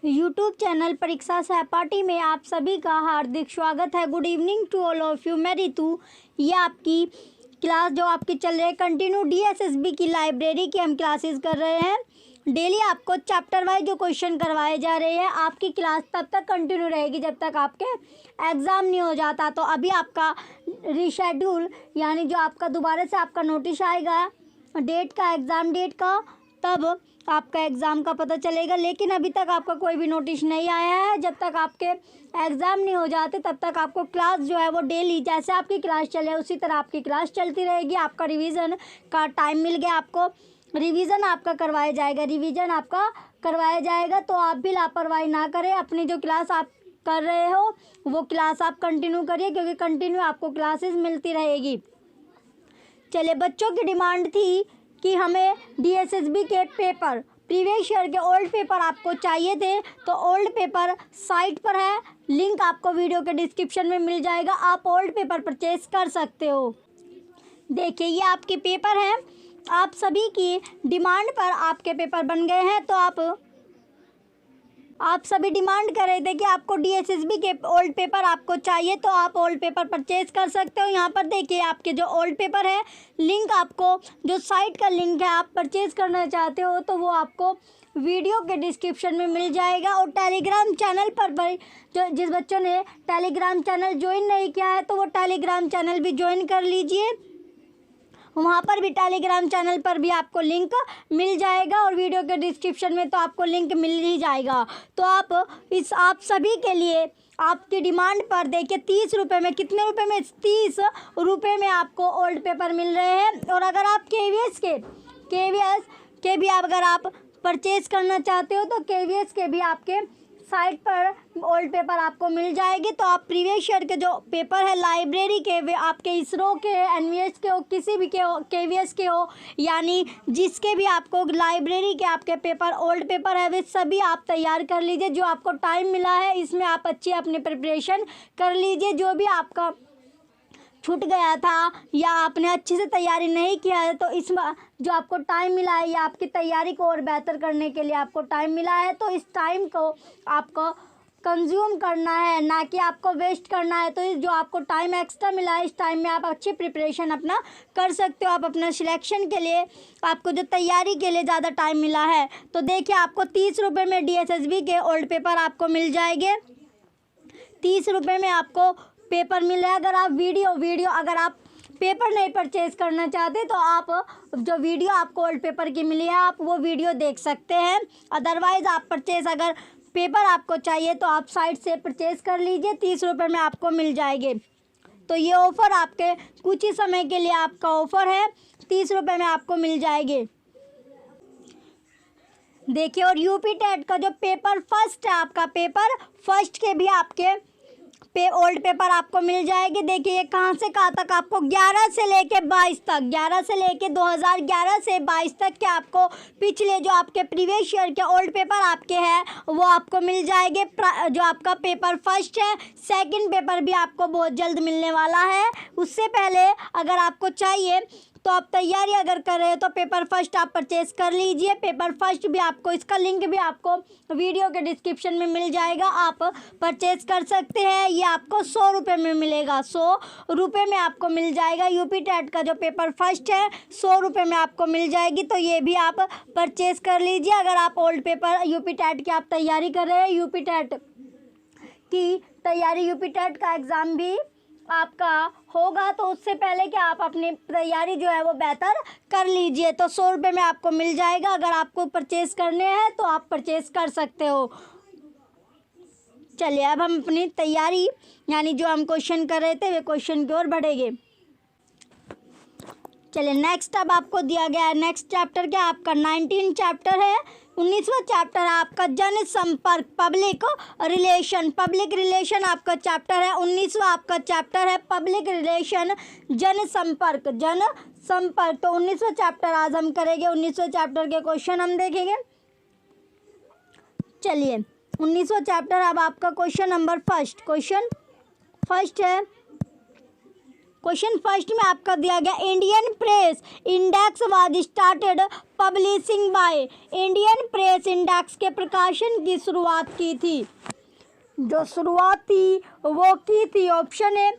YouTube channel परीक्षा सहपाठी में आप सभी का हार्दिक स्वागत है। Good evening to all of you. मैं रितु। ये आपकी क्लास जो आपकी चल रही है कंटिन्यू डीएसएसबी की लाइब्रेरी की हम क्लासेस कर रहे हैं। डेली आपको चैप्टर वाइज जो क्वेश्चन करवाए जा रहे हैं। आपकी क्लास तब तक कंटिन्यू रहेगी जब तक आपके एग्ज़ाम नहीं हो जाता। तो अभी आपका रीशेड्यूल यानी जो आपका दोबारा से आपका नोटिस आएगा डेट का, एग्ज़ाम डेट का, तब आपका एग्ज़ाम का पता चलेगा। लेकिन अभी तक आपका कोई भी नोटिस नहीं आया है। जब तक आपके एग्ज़ाम नहीं हो जाते तब तक आपको क्लास जो है वो डेली जैसे आपकी क्लास चले उसी तरह आपकी क्लास चलती रहेगी। आपका रिवीजन का टाइम मिल गया, आपको रिवीजन आपका करवाया जाएगा। तो आप भी लापरवाही ना करें। अपनी जो क्लास आप कर रहे हो वो क्लास आप कंटिन्यू करिए, क्योंकि कंटिन्यू आपको क्लासेस मिलती रहेगी। चलिए, बच्चों की डिमांड थी कि हमें डीएसएसबी के पेपर प्रीवियस ईयर के ओल्ड पेपर आपको चाहिए थे। तो ओल्ड पेपर साइट पर है, लिंक आपको वीडियो के डिस्क्रिप्शन में मिल जाएगा। आप ओल्ड पेपर परचेज कर सकते हो। देखिए, ये आपके पेपर हैं। आप सभी की डिमांड पर आपके पेपर बन गए हैं। तो आप सभी डिमांड कर रहे थे कि आपको डीएसएसबी के ओल्ड पेपर आपको चाहिए, तो आप ओल्ड पेपर परचेज कर सकते हो। यहाँ पर देखिए, आपके जो ओल्ड पेपर है लिंक आपको जो साइट का लिंक है आप परचेज करना चाहते हो तो वो आपको वीडियो के डिस्क्रिप्शन में मिल जाएगा। और टेलीग्राम चैनल पर जो जिस बच्चों ने टेलीग्राम चैनल ज्वाइन नहीं किया है तो वो टेलीग्राम चैनल भी ज्वाइन कर लीजिए। वहाँ पर भी टेलीग्राम चैनल पर भी आपको लिंक मिल जाएगा और वीडियो के डिस्क्रिप्शन में तो आपको लिंक मिल ही जाएगा। तो आप सभी के लिए आपकी डिमांड पर देखिए 30 रुपये में, कितने रुपए में, 30 रुपये में आपको ओल्ड पेपर मिल रहे हैं। और अगर आप केवीएस के भी अगर आप परचेज करना चाहते हो तो केवीएस के भी आपके साइट पर ओल्ड पेपर आपको मिल जाएगी। तो आप प्रीवियस ईयर के जो पेपर है लाइब्रेरी के, वे आपके इसरो के, एनवीएस के हो, किसी भी के हो, केवीएस के हो, यानी जिसके भी आपको लाइब्रेरी के आपके पेपर ओल्ड पेपर है वे सभी आप तैयार कर लीजिए। जो आपको टाइम मिला है इसमें आप अच्छी अपनी प्रिपरेशन कर लीजिए। जो भी आपका छूट गया था या आपने अच्छे से तैयारी नहीं किया है तो इसमें जो आपको टाइम मिला है या आपकी तैयारी को और बेहतर करने के लिए आपको टाइम मिला है तो इस टाइम को आपको कंज्यूम करना है, ना कि आपको वेस्ट करना है। तो इस जो आपको टाइम एक्स्ट्रा मिला है इस टाइम में आप अच्छी प्रिपरेशन अपना कर सकते हो। आप अपना सिलेक्शन के लिए, आपको जो तैयारी के लिए ज़्यादा टाइम मिला है। तो देखिए, आपको 30 रुपये में डीएसएसबी के ओल्ड पेपर आपको मिल जाएंगे। 30 रुपये में आपको पेपर मिल रहा है। अगर आप अगर आप पेपर नहीं परचेज करना चाहते तो आप जो वीडियो आपको ओल्ड पेपर की मिली है आप वो वीडियो देख सकते हैं। अदरवाइज़ आप परचेज, अगर पेपर आपको चाहिए तो आप साइट से परचेज कर लीजिए, 30 रुपये में आपको मिल जाएंगे। तो ये ऑफ़र आपके कुछ ही समय के लिए आपका ऑफ़र है, 30 रुपये में आपको मिल जाएंगे। देखिए, और यूपी टेट का जो पेपर फर्स्ट है, आपका पेपर फर्स्ट के भी आपके ओल्ड पेपर आपको मिल जाएगी। देखिए, ये कहाँ से कहाँ तक आपको 11 से लेके 22 तक, 11 से लेके 2011 से 22 तक के आपको पिछले जो आपके प्रीवियस ईयर के ओल्ड पेपर आपके हैं वो आपको मिल जाएंगे। जो आपका पेपर फर्स्ट है, सेकंड पेपर भी आपको बहुत जल्द मिलने वाला है। उससे पहले अगर आपको चाहिए तो आप तैयारी अगर कर रहे हो तो पेपर फर्स्ट आप परचेज कर लीजिए। पेपर फर्स्ट भी आपको, इसका लिंक भी आपको वीडियो के डिस्क्रिप्शन में मिल जाएगा, आप परचेज कर सकते हैं। ये आपको 100 रुपये में मिलेगा, 100 रुपये में आपको मिल जाएगा। यूपी टेट का जो पेपर फर्स्ट है 100 रुपये में आपको मिल जाएगी। तो ये भी आप परचेज कर लीजिए। अगर आप ओल्ड पेपर यूपी टेट की आप तैयारी कर रहे हैं, यूपी टेट की तैयारी, यूपी टेट का एग्ज़ाम भी आपका होगा तो उससे पहले कि आप अपनी तैयारी जो है वो बेहतर कर लीजिए। तो 100 रुपये में आपको मिल जाएगा। अगर आपको परचेज करने हैं तो आप परचेज कर सकते हो। चलिए, अब हम अपनी तैयारी यानी जो हम क्वेश्चन कर रहे थे वे क्वेश्चन की ओर बढ़ेंगे। चलिए, नेक्स्ट अब आपको दिया गया है नेक्स्ट चैप्टर क्या आपका 19 चैप्टर है, 19वां चैप्टर है आपका जन संपर्क, पब्लिक रिलेशन आपका चैप्टर है। 19वां आपका चैप्टर है पब्लिक रिलेशन, जन संपर्क। तो 19वां चैप्टर आज हम करेंगे। 19वें चैप्टर के क्वेश्चन हम देखेंगे। चलिए, 19वां चैप्टर अब आपका क्वेश्चन नंबर फर्स्ट है क्वेश्चन फर्स्ट में आपका दिया गया Indian press index was started publishing by. Indian press index के प्रकाशन की शुरुआत की थी, जो शुरुआत थी वो की थी option A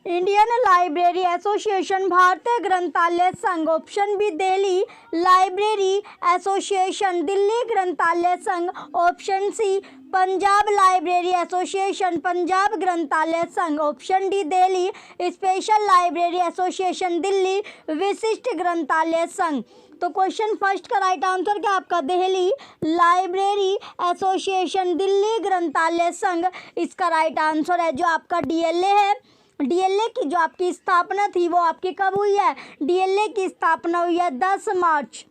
Indian library association, भारतीय ग्रंथालय संघ। Option B Delhi library association, Delhi ग्रंथालय संघ। Option C Punjab library association, Punjab ग्रंथालय संघ। Option D Delhi special library association, Delhi विशिष्ट ग्रंथालय संघ। तो क्वेश्चन फर्स्ट का राइट आंसर क्या आपका दिल्ली लाइब्रेरी एसोसिएशन, दिल्ली ग्रंथालय संघ इसका राइट आंसर है। जो आपका डीएलए है, डीएलए की जो आपकी स्थापना थी वो आपकी कब हुई है? डीएलए की स्थापना हुई है 10 मार्च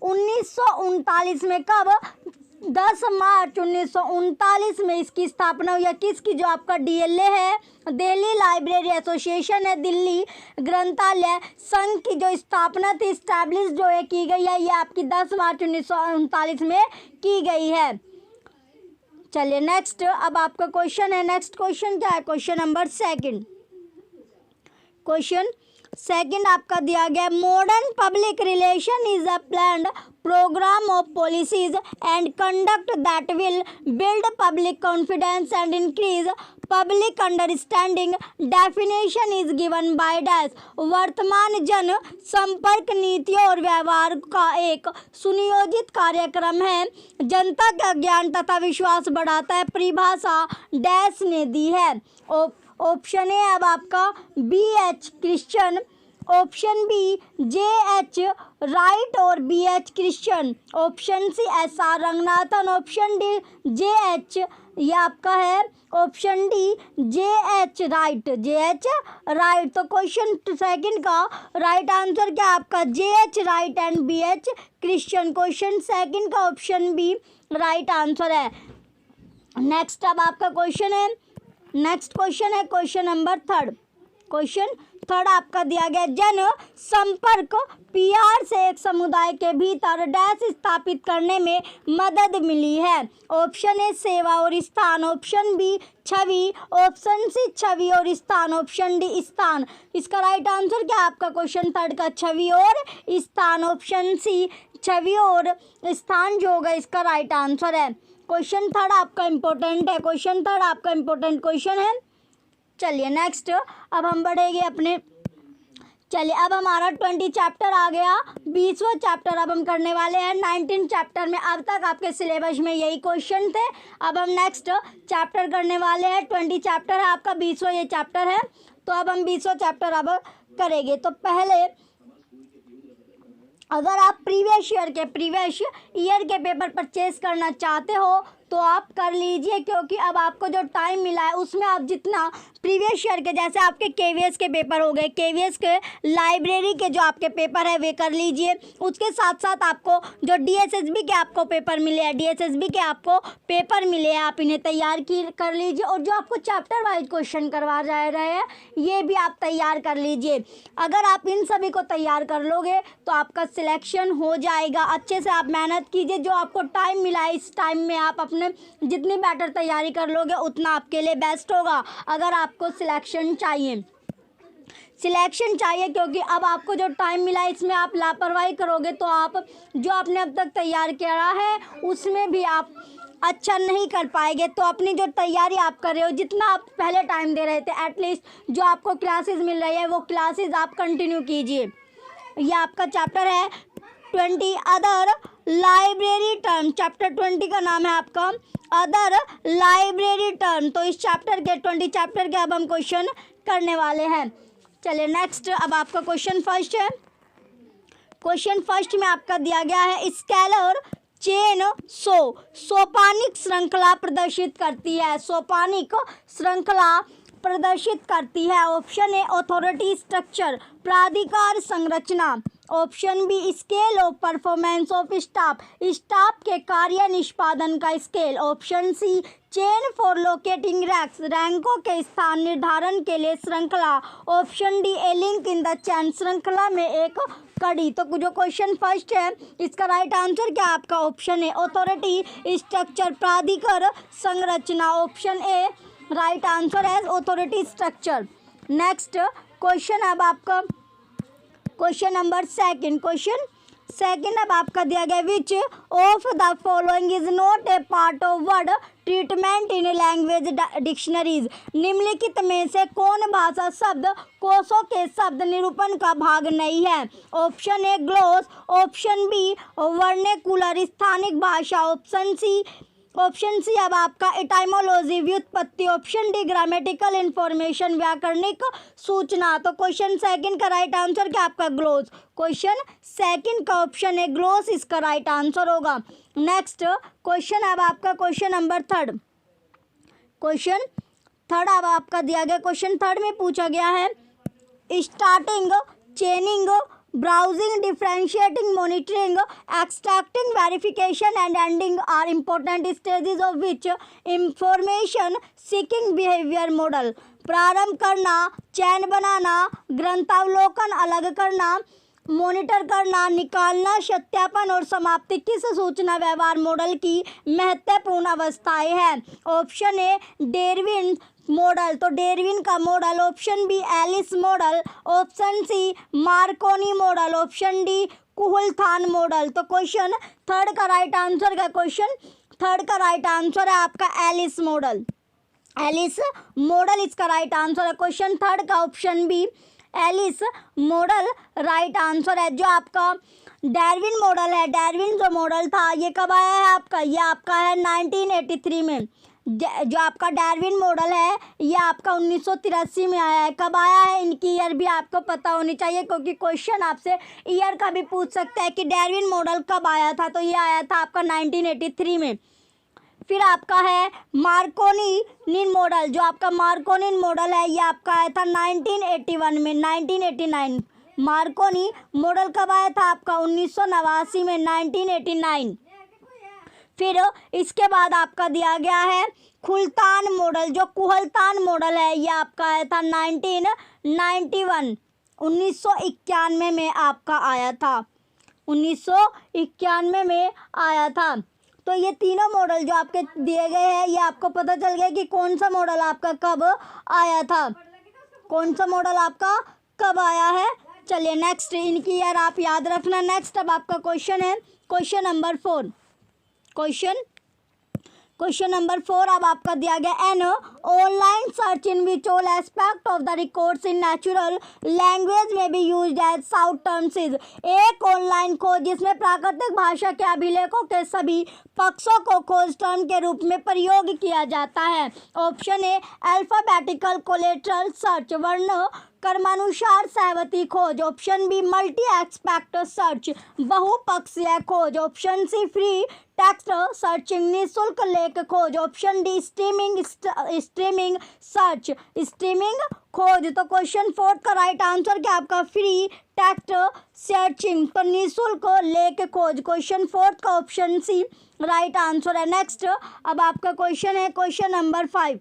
1939 में। कब? 10 मार्च 1939 में इसकी स्थापना हुई है। किसकी? जो आपका डीएलए है, दिल्ली लाइब्रेरी एसोसिएशन है, दिल्ली ग्रंथालय संघ की जो स्थापना थी, स्टैब्लिश जो है की गई है, ये आपकी 10 मार्च 1939 में की गई है। चलिए नेक्स्ट, अब आपका क्वेश्चन है, नेक्स्ट क्वेश्चन क्या है? Question number second. Question second आपका दिया गया modern public relation is a planned programme of policies and conduct that will build public confidence and increase public understanding. Definition is given by dash. वर्तमान जन संपर्क नीतियों और व्यवहार का एक सुनियोजित कार्यक्रम है, जनता का ज्ञान तथा विश्वास बढ़ाता है। परिभाषा डैश ने दी है। ऑप्शन ए अब आपका B H Christian, option B J H Wright और B H Christian, option C S R Ranganathan, option D J H ये आपका है, option D J H Wright, J H Wright. तो क्वेश्चन सेकंड का right answer क्या आपका? J H Wright and B H Christian. Question second का option B right answer है। Next अब आपका क्वेश्चन है, नेक्स्ट क्वेश्चन है question number third. Question third आपका दिया गया जन संपर्क पीआर से एक समुदाय के भीतर डैश स्थापित करने में मदद मिली है। ऑप्शन ए सेवा और स्थान, ऑप्शन बी छवि, ऑप्शन सी छवि और स्थान, ऑप्शन डी स्थान। इसका राइट आंसर क्या आपका? क्वेश्चन थर्ड का छवि और स्थान, ऑप्शन सी छवि और स्थान जो होगा इसका राइट आंसर है। क्वेश्चन थर्ड आपका इम्पोर्टेंट है, क्वेश्चन थर्ड आपका इम्पोर्टेंट क्वेश्चन है। चलिए नेक्स्ट अब हम बढ़ेंगे अपने, चलिए अब हमारा 20 चैप्टर आ गया, 20वां चैप्टर अब हम करने वाले हैं। 19 चैप्टर में अब तक आपके सिलेबस में यही क्वेश्चन थे, अब हम नेक्स्ट चैप्टर करने वाले हैं। 20 चैप्टर है आपका, 20वां ये चैप्टर है, तो अब हम 20वां चैप्टर अब करेंगे। तो पहले अगर आप प्रीवियस ईयर के पेपर परचेज करना चाहते हो तो आप कर लीजिए, क्योंकि अब आपको जो टाइम मिला है उसमें आप जितना प्रीवियस ईयर के, जैसे आपके केवीएस के पेपर हो गए, केवीएस के लाइब्रेरी के जो आपके पेपर है वे कर लीजिए। उसके साथ साथ आपको जो डीएसएसबी के आपको पेपर मिले हैं, डीएसएसबी के आपको पेपर मिले हैं, आप इन्हें तैयार कर लीजिए। और जो आपको चैप्टर वाइज क्वेश्चन करवा जा रहे हैं ये भी आप तैयार कर लीजिए। अगर आप इन सभी को तैयार कर लोगे तो आपका सिलेक्शन हो जाएगा। अच्छे से आप मेहनत कीजिए, जो आपको टाइम मिला है इस टाइम में आप अपने जितनी बेटर तैयारी कर लोगे उतना आपके लिए बेस्ट होगा। अगर आपको सिलेक्शन चाहिए, क्योंकि अब आपको जो टाइम मिला है इसमें आप लापरवाही करोगे तो आप जो आपने अब तक तैयार किया है उसमें भी आप अच्छा नहीं कर पाएंगे। तो अपनी जो तैयारी आप कर रहे हो, जितना आप पहले टाइम दे रहे थे, एटलीस्ट जो आपको क्लासेस मिल रही है वो क्लासेस आप कंटिन्यू कीजिए। ये आपका चैप्टर है 20 अदर लाइब्रेरी टर्म, चैप्टर 20 का नाम है आपका अदर लाइब्रेरी टर्म। तो इस चैप्टर के 20 चैप्टर के अब हम क्वेश्चन करने वाले हैं। चलिए नेक्स्ट अब आपका क्वेश्चन फर्स्ट है। क्वेश्चन फर्स्ट में आपका दिया गया है स्केलर चेन सोपानिक श्रृंखला प्रदर्शित करती है, सोपानिक श्रृंखला प्रदर्शित करती है। ऑप्शन ए अथॉरिटी स्ट्रक्चर, प्राधिकार संरचना, option B scale of performance of staff के कार्य निष्पादन का scale, option C chain for locating रैंकों के स्थान निर्धारण के लिए श्रृंखला, option D a link in the chain, श्रृंखला में एक कड़ी। तो जो क्वेश्चन फर्स्ट है इसका राइट आंसर क्या आपका? ऑप्शन ए अथॉरिटी स्ट्रक्चर, प्राधिकार संरचना, option A right answer as authority structure. Next question अब आपका क्वेश्चन नंबर सेकंड अब आपका दिया गया which of the following is not a part of word treatment in language dictionaries. निम्नलिखित में से कौन भाषा शब्द कोशों के शब्द निरूपण का भाग नहीं है? Option A gloss, option B vernacular स्थानिक भाषा, ऑप्शन सी अब आपका एटाइमोलॉजी व्युत्पत्ति, ऑप्शन डी ग्रामेटिकल इंफॉर्मेशन व्याकरणिक सूचना। तो क्वेश्चन सेकंड का राइट आंसर क्या आपका ग्लोस। क्वेश्चन सेकंड का ऑप्शन है ग्लोस इसका राइट आंसर होगा। नेक्स्ट क्वेश्चन अब आपका क्वेश्चन नंबर थर्ड अब आपका दिया गया क्वेश्चन थर्ड में पूछा गया है starting, चेनिंग, browsing, differentiating, monitoring, extracting, verification and ending are important stages of which information seeking behavior model। प्रारंभ करना, चैन बनाना, ग्रंथावलोकन अलग करना, मॉनिटर करना, निकालना, सत्यापन और समाप्ति किस सूचना व्यवहार मॉडल की महत्वपूर्ण अवस्थाएं हैं? ऑप्शन ए डार्विन मॉडल, तो डार्विन का model, option B Ellis model, option C Marconi model, option D Kuhlthau model. तो क्वेश्चन थर्ड का राइट आंसर का क्वेश्चन थर्ड का राइट आंसर है आपका एलिस मॉडल। एलिस मॉडल इसका राइट आंसर है। क्वेश्चन थर्ड का option B Ellis model right answer है। जो आपका डार्विन मॉडल है, डार्विन जो मॉडल था ये कब आया है आपका? ये आपका है 1983 में। जो आपका डार्विन मॉडल है ये आपका 1983 में आया है। कब आया है इनकी ईयर भी आपको पता होनी चाहिए, क्योंकि क्वेश्चन आपसे ईयर का भी पूछ सकता है कि डार्विन मॉडल कब आया था। तो ये आया था आपका 1983 में। फिर आपका है मार्कोनी मॉडल, जो आपका मार्कोनी मॉडल है ये आपका आया था 1981 में, 1989। मार्कोनी मॉडल कब आया था आपका? 1989 में, 1989। फिर इसके बाद आपका दिया गया है कुहलथान मॉडल। जो कुहलथान मॉडल है ये आपका आया था 1991, 1991 में आपका आया था, 1991 में आया था। तो ये तीनों मॉडल जो आपके दिए गए हैं ये आपको पता चल गया कि कौन सा मॉडल आपका कब आया था, कौन सा मॉडल आपका कब आया है। चलिए नेक्स्ट इनकी ईयर आप याद रखना। नेक्स्ट अब आपका क्वेश्चन है क्वेश्चन नंबर 4। क्वेश्चन नंबर 4 अब आपका दिया गया an online search in which all aspect of the records in natural language में be used as south terms is. एक ऑनलाइन खोज जिसमें प्राकृतिक भाषा के अभिलेखों के सभी पक्षों को खोज टर्म के रूप में प्रयोग किया जाता है। Option A alphabetical collateral search, वर्ण क्रमानुसार सहवती खोज, option B multi expect search, बहुपक्षीय खोज, option C free text searching, निःशुल्क लेख खोज, option D streaming search, streaming खोज। तो क्वेश्चन 4 का राइट आंसर क्या आपका? फ्री टेक्स्ट सर्चिंग, तो निःशुल्क लेख खोज। क्वेश्चन 4 का ऑप्शन सी राइट आंसर है। नेक्स्ट अब आपका क्वेश्चन है क्वेश्चन नंबर 5।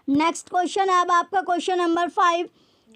नेक्स्ट क्वेश्चन है अब आपका question number 5।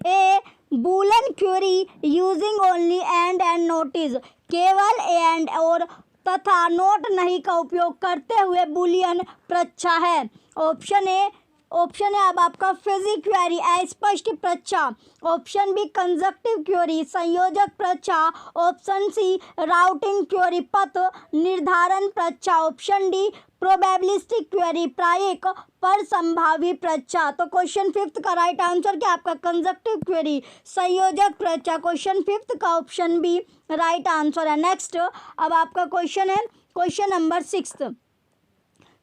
A Boolean query using only and note is. केवल एंड और तथा नोट नहीं का उपयोग करते हुए बूलियन प्रच्छा है। ऑप्शन है अब आपका फिजी क्वेरी, अस्पष्ट प्रच्छा, ऑप्शन बी कंजक्टिव क्वेरी, संयोजक प्रच्छा, ऑप्शन सी राउटिंग क्वेरी, पथ निर्धारण प्रच्छा, ऑप्शन डी प्रोबेबिलिस्टिक क्वेरी, प्रायिक पर संभावी प्रच्छा। तो क्वेश्चन 5 का राइट आंसर क्या आपका? कंजक्टिव क्वेरी, संयोजक प्रच्छा। क्वेश्चन 5 का ऑप्शन बी राइट आंसर है। नेक्स्ट अब आपका क्वेश्चन है क्वेश्चन नंबर 6।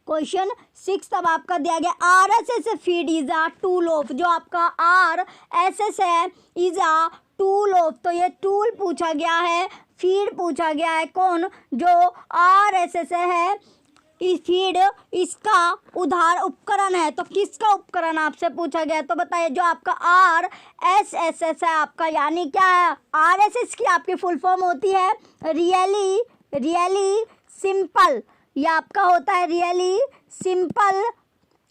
क्वेश्चन 6 अब आपका दिया गया RSS feed is a tool of. जो आपका RSS है इज अ टूल ऑफ, तो ये टूल पूछा गया है, फीड पूछा गया है। कौन? जो RSS है इस फीड इसका उधार उपकरण है। तो किसका उपकरण आपसे पूछा गया? तो बताइए। जो आपका RSS है आपका, यानी क्या है? RSS की आपकी फुल फॉर्म होती है रियली सिंपल, यह आपका होता है रियली सिंपल।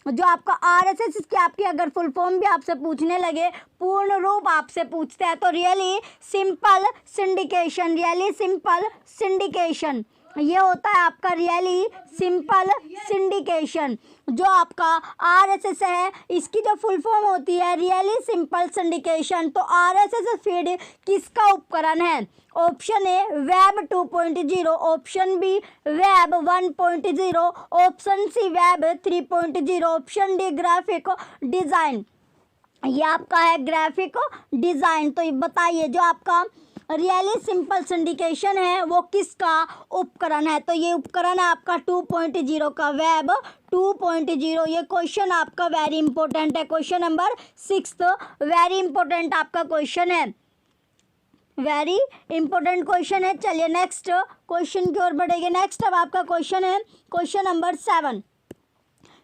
जो आपका RSS की आपकी अगर फुल फॉर्म भी आपसे पूछने लगे, पूर्ण रूप आपसे पूछते हैं, तो really simple syndication, really simple syndication. ये होता है आपका रियली सिंपल सिंडिकेशन। जो आपका RSS है, इसकी जो फुल फॉर्म होती है रियली सिंपल सिंडिकेशन। तो RSS फीड किसका उपकरण है? Option A web 2.0, option B web 1.0, option C web 3.0, option D graphic design. ये आपका है ग्राफिक डिज़ाइन। तो बताइए जो आपका रियली सिंपल सिंडिकेशन है वो किसका उपकरण है? तो ये उपकरण है आपका 2.0 का, वेब 2.0। ये क्वेश्चन आपका वेरी इंपॉर्टेंट है, क्वेश्चन नंबर 6 वेरी इंपॉर्टेंट आपका क्वेश्चन है, वेरी इंपॉर्टेंट क्वेश्चन है। चलिए नेक्स्ट क्वेश्चन की ओर बढ़ेंगे। नेक्स्ट अब आपका क्वेश्चन है क्वेश्चन नंबर 7।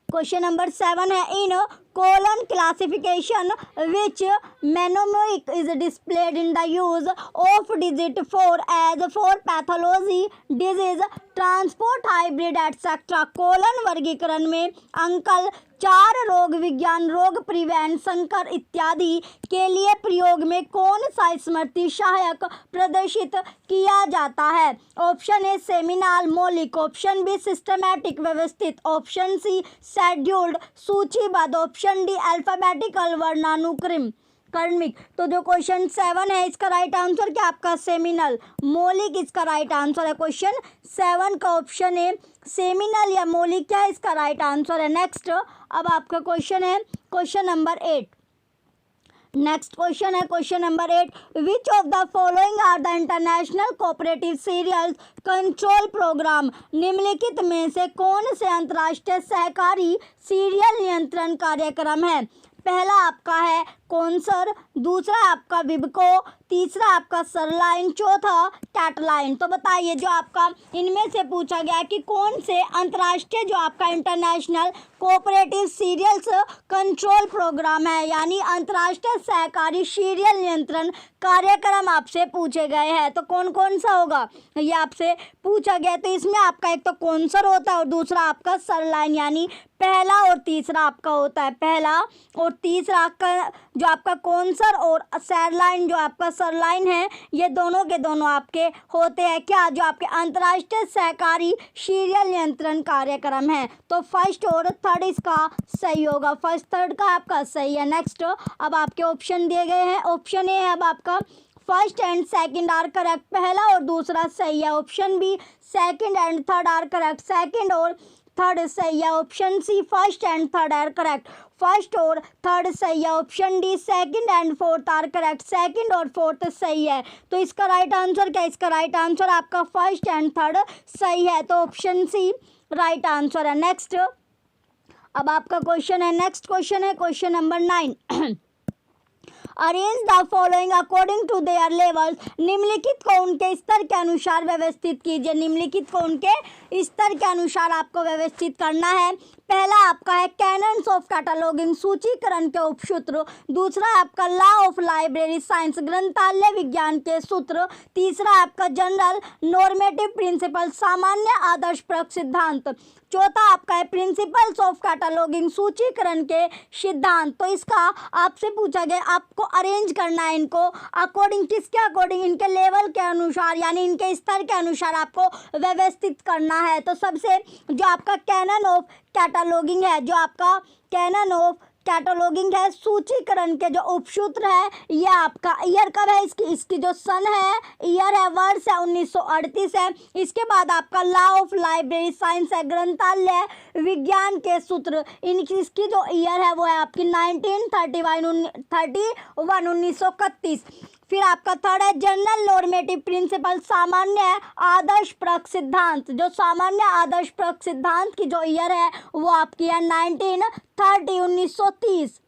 क्वेश्चन नंबर 7 है, इन colon classification which mnemonic is displayed in the use of digit 4 as for pathology, disease, transport, hybrid etcetera. Colon वर्गीकरण में अंकल 4 रोग विज्ञान, रोग परिवहन, संकर इत्यादि के लिए प्रयोग में कौन सा स्मृति सहायक प्रदर्शित किया जाता है? ऑप्शन ए सेमिनाल मौलिक, ऑप्शन बी सिस्टमैटिक व्यवस्थित, ऑप्शन सी शेड्यूल्ड सूचीबद्ध, ऑप्शन डी अल्फाबेटिकल वर्णानुक्रम क्रमिक। तो जो क्वेश्चन 7 है इसका राइट आंसर क्या आपका? सेमिनल मौलिक इसका राइट आंसर है। क्वेश्चन 7 का ऑप्शन है सेमिनल या मौलिक क्या है इसका राइट आंसर है। नेक्स्ट अब आपका क्वेश्चन है क्वेश्चन नंबर 8। नेक्स्ट क्वेश्चन है question number 8, which of the following are the international cooperative serial control programme. निम्नलिखित में से कौन से अंतर्राष्ट्रीय सहकारी सीरियल नियंत्रण कार्यक्रम है? पहला आपका है कॉन्सर, दूसरा आपका विबको, तीसरा आपका सरलाइन, चौथा कैटलाइन। तो बताइए जो आपका इनमें से पूछा गया कि कौन से अंतर्राष्ट्रीय जो आपका international cooperative serials control programme है, यानी अंतर्राष्ट्रीय सहकारी सीरियल नियंत्रण कार्यक्रम आपसे पूछे गए हैं। तो कौन कौन सा होगा ये आपसे पूछा गया। तो इसमें आपका एक तो कॉन्सर होता है और दूसरा आपका सरलाइन, यानी पहला और तीसरा आपका होता है। पहला और तीसरा का जो आपका कॉन्सर और सरलाइन जो आपका सरलाइन है, ये दोनों के दोनों आपके होते हैं क्या? जो आपके अंतर्राष्ट्रीय सहकारी सीरियल नियंत्रण कार्यक्रम है। तो फर्स्ट और थर्ड इसका सही होगा, फर्स्ट थर्ड का आपका सही है। नेक्स्ट अब आपके ऑप्शन दिए गए हैं। ऑप्शन ए है अब आपका first and second are correct, पहला और दूसरा सही है। Option B second and third are correct, second और थर्ड सही है। Option C first and third are correct, first और थर्ड सही है। Option D second and fourth are correct, second और फोर्थ सही है। तो इसका राइट आंसर क्या? इसका राइट आंसर आपका फर्स्ट एंड थर्ड सही है। तो ऑप्शन सी राइट आंसर है। नेक्स्ट अब आपका क्वेश्चन है, नेक्स्ट क्वेश्चन है question number 9। Arrange the following according to their levels. निम्नलिखित को उनके स्तर के अनुसार व्यवस्थित कीजिए। निम्नलिखित को उनके स्तर के अनुसार आपको व्यवस्थित करना है। पहला आपका है कैनन्स ऑफ कैटलॉगिंग सूचीकरण के उपसूत्र, दूसरा आपका लॉ ऑफ लाइब्रेरी साइंस ग्रंथालय विज्ञान के सूत्र, तीसरा आपका जनरल नॉर्मेटिव प्रिंसिपल सामान्य आदर्श प्रक सिद्धांत, चौथा आपका है प्रिंसिपल्स ऑफ कैटलॉगिंग सूचीकरण के सिद्धांत। तो इसका आपसे पूछा गया आपको अरेंज करना है इनको अकॉर्डिंग, किसके अकॉर्डिंग? इनके लेवल के अनुसार, यानी इनके स्तर के अनुसार आपको व्यवस्थित करना है। तो सबसे जो आपका कैनन ऑफ कैटलॉगिंग है, जो आपका कैनन ऑफ कैटलॉगिंग है सूचीकरण के जो उपसूत्र है, ये आपका ईयर कब है इसकी जो सन है, ईयर है, वर्ष है 1938 है। इसके बाद आपका लॉ ऑफ लाइब्रेरी साइंस है ग्रंथालय विज्ञान के सूत्र, इसकी जो ईयर है वो है आपकी 1931। फिर आपका थर्ड है जनरल नॉर्मेटिव प्रिंसिपल सामान्य आदर्श प्रक सिद्धांत, जो सामान्य आदर्श प्रक सिद्धांत की जो ईयर है वो आपकी है 1930।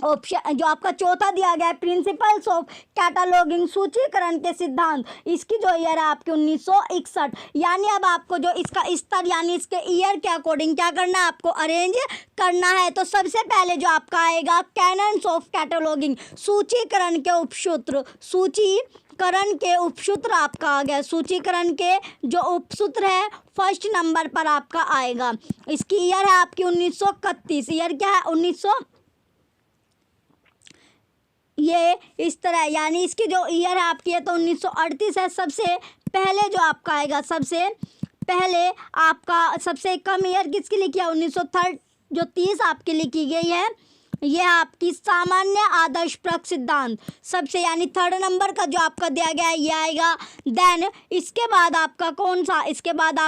ऑप्शन जो आपका चौथा दिया गया है प्रिंसिपल्स ऑफ कैटलॉगिंग सूचीकरण के सिद्धांत, इसकी जो ईयर है आपकी 1961। यानी अब आपको जो इसका स्तर यानी इसके ईयर के अकॉर्डिंग क्या करना है, आपको अरेंज करना है। तो सबसे पहले जो आपका आएगा कैनन्स ऑफ कैटलॉगिंग सूचीकरण के उपसूत्र, सूचीकरण के उपसूत्र आपका आ गया। सूचीकरण के जो उपसूत्र है फर्स्ट नंबर पर आपका आएगा। इसकी ईयर है आपकी 1931। ईयर क्या है 1900, ये इस तरह, यानी इसकी जो ईयर है आपकी है तो 1938 है। सबसे पहले जो आपका आएगा, सबसे पहले आपका सबसे कम ईयर किसकी लिखी है 1930 जो 30 आपकी लिखी गई है ये आपकी सामान्य आदर्श प्रक सिद्धांत सबसे यानी 3rd नंबर का जो आपका दिया गया है ये आएगा। देन इसके बाद आपका कौन सा इसके बाद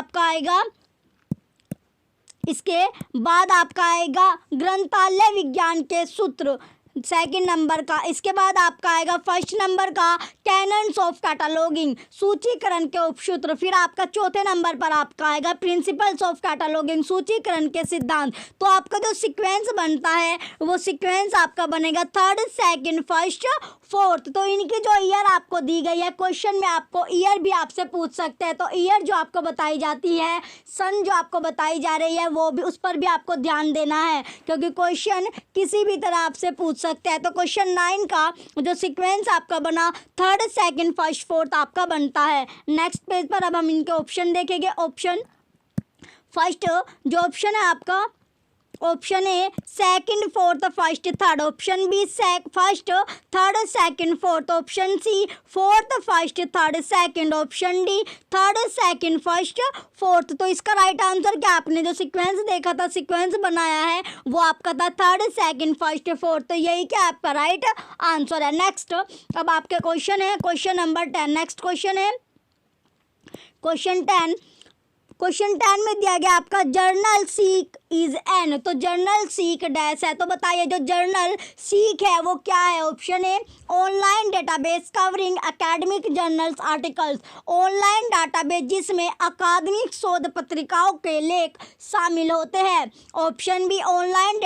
आपका आएगा ग्रंथालय विज्ञान के सूत्र 2nd नंबर का। इसके बाद आपका आएगा 1st नंबर का कैनन्स ऑफ कैटालॉगिंग सूचीकरण के उपसूत्र। फिर आपका 4थे नंबर पर आपका आएगा प्रिंसिपल्स ऑफ कैटालॉगिंग सूचीकरण के सिद्धांत। तो आपका जो सीक्वेंस बनता है वो सीक्वेंस आपका बनेगा 3rd, 2nd, 1st, 4th। तो इनकी जो ईयर आपको दी गई है क्वेश्चन में आपको ईयर भी आपसे पूछ सकते हैं। तो ईयर जो आपको बताई जाती है सन जो आपको बताई जा रही है वो भी उस पर भी आपको ध्यान देना है क्योंकि क्वेश्चन किसी भी तरह आपसे पूछ सकते हैं। तो क्वेश्चन 9 का जो सीक्वेंस आपका बना 3rd, 2nd, 1st, 4th आपका बनता है। नेक्स्ट पेज पर अब हम इनके ऑप्शन देखेंगे। ऑप्शन फर्स्ट जो ऑप्शन है आपका option A 2nd, 4th, 1st, 3rd। Option B 1st, 3rd, 2nd, 4th। Option C 4th, 1st, 3rd, 2nd। Option D 3rd, 2nd, 1st, 4th। तो इसका राइट आंसर क्या आपने जो सीक्वेंस देखा था सीक्वेंस बनाया है वो आपका था 3rd, 2nd, 1st, 4th। तो यही क्या आपका राइट आंसर है। नेक्स्ट अब आपके क्वेश्चन है क्वेश्चन नंबर 10। नेक्स्ट क्वेश्चन है क्वेश्चन 10 में दिया गया आपका जर्नल सीक इज एन। तो जर्नल सीक डैश है। तो बताइए जो जर्नल सीक है वो क्या है। Option A online database covering academic journals articles online database जिसमें अकादमिक शोध पत्रिकाओं के लेख शामिल होते हैं। Option B online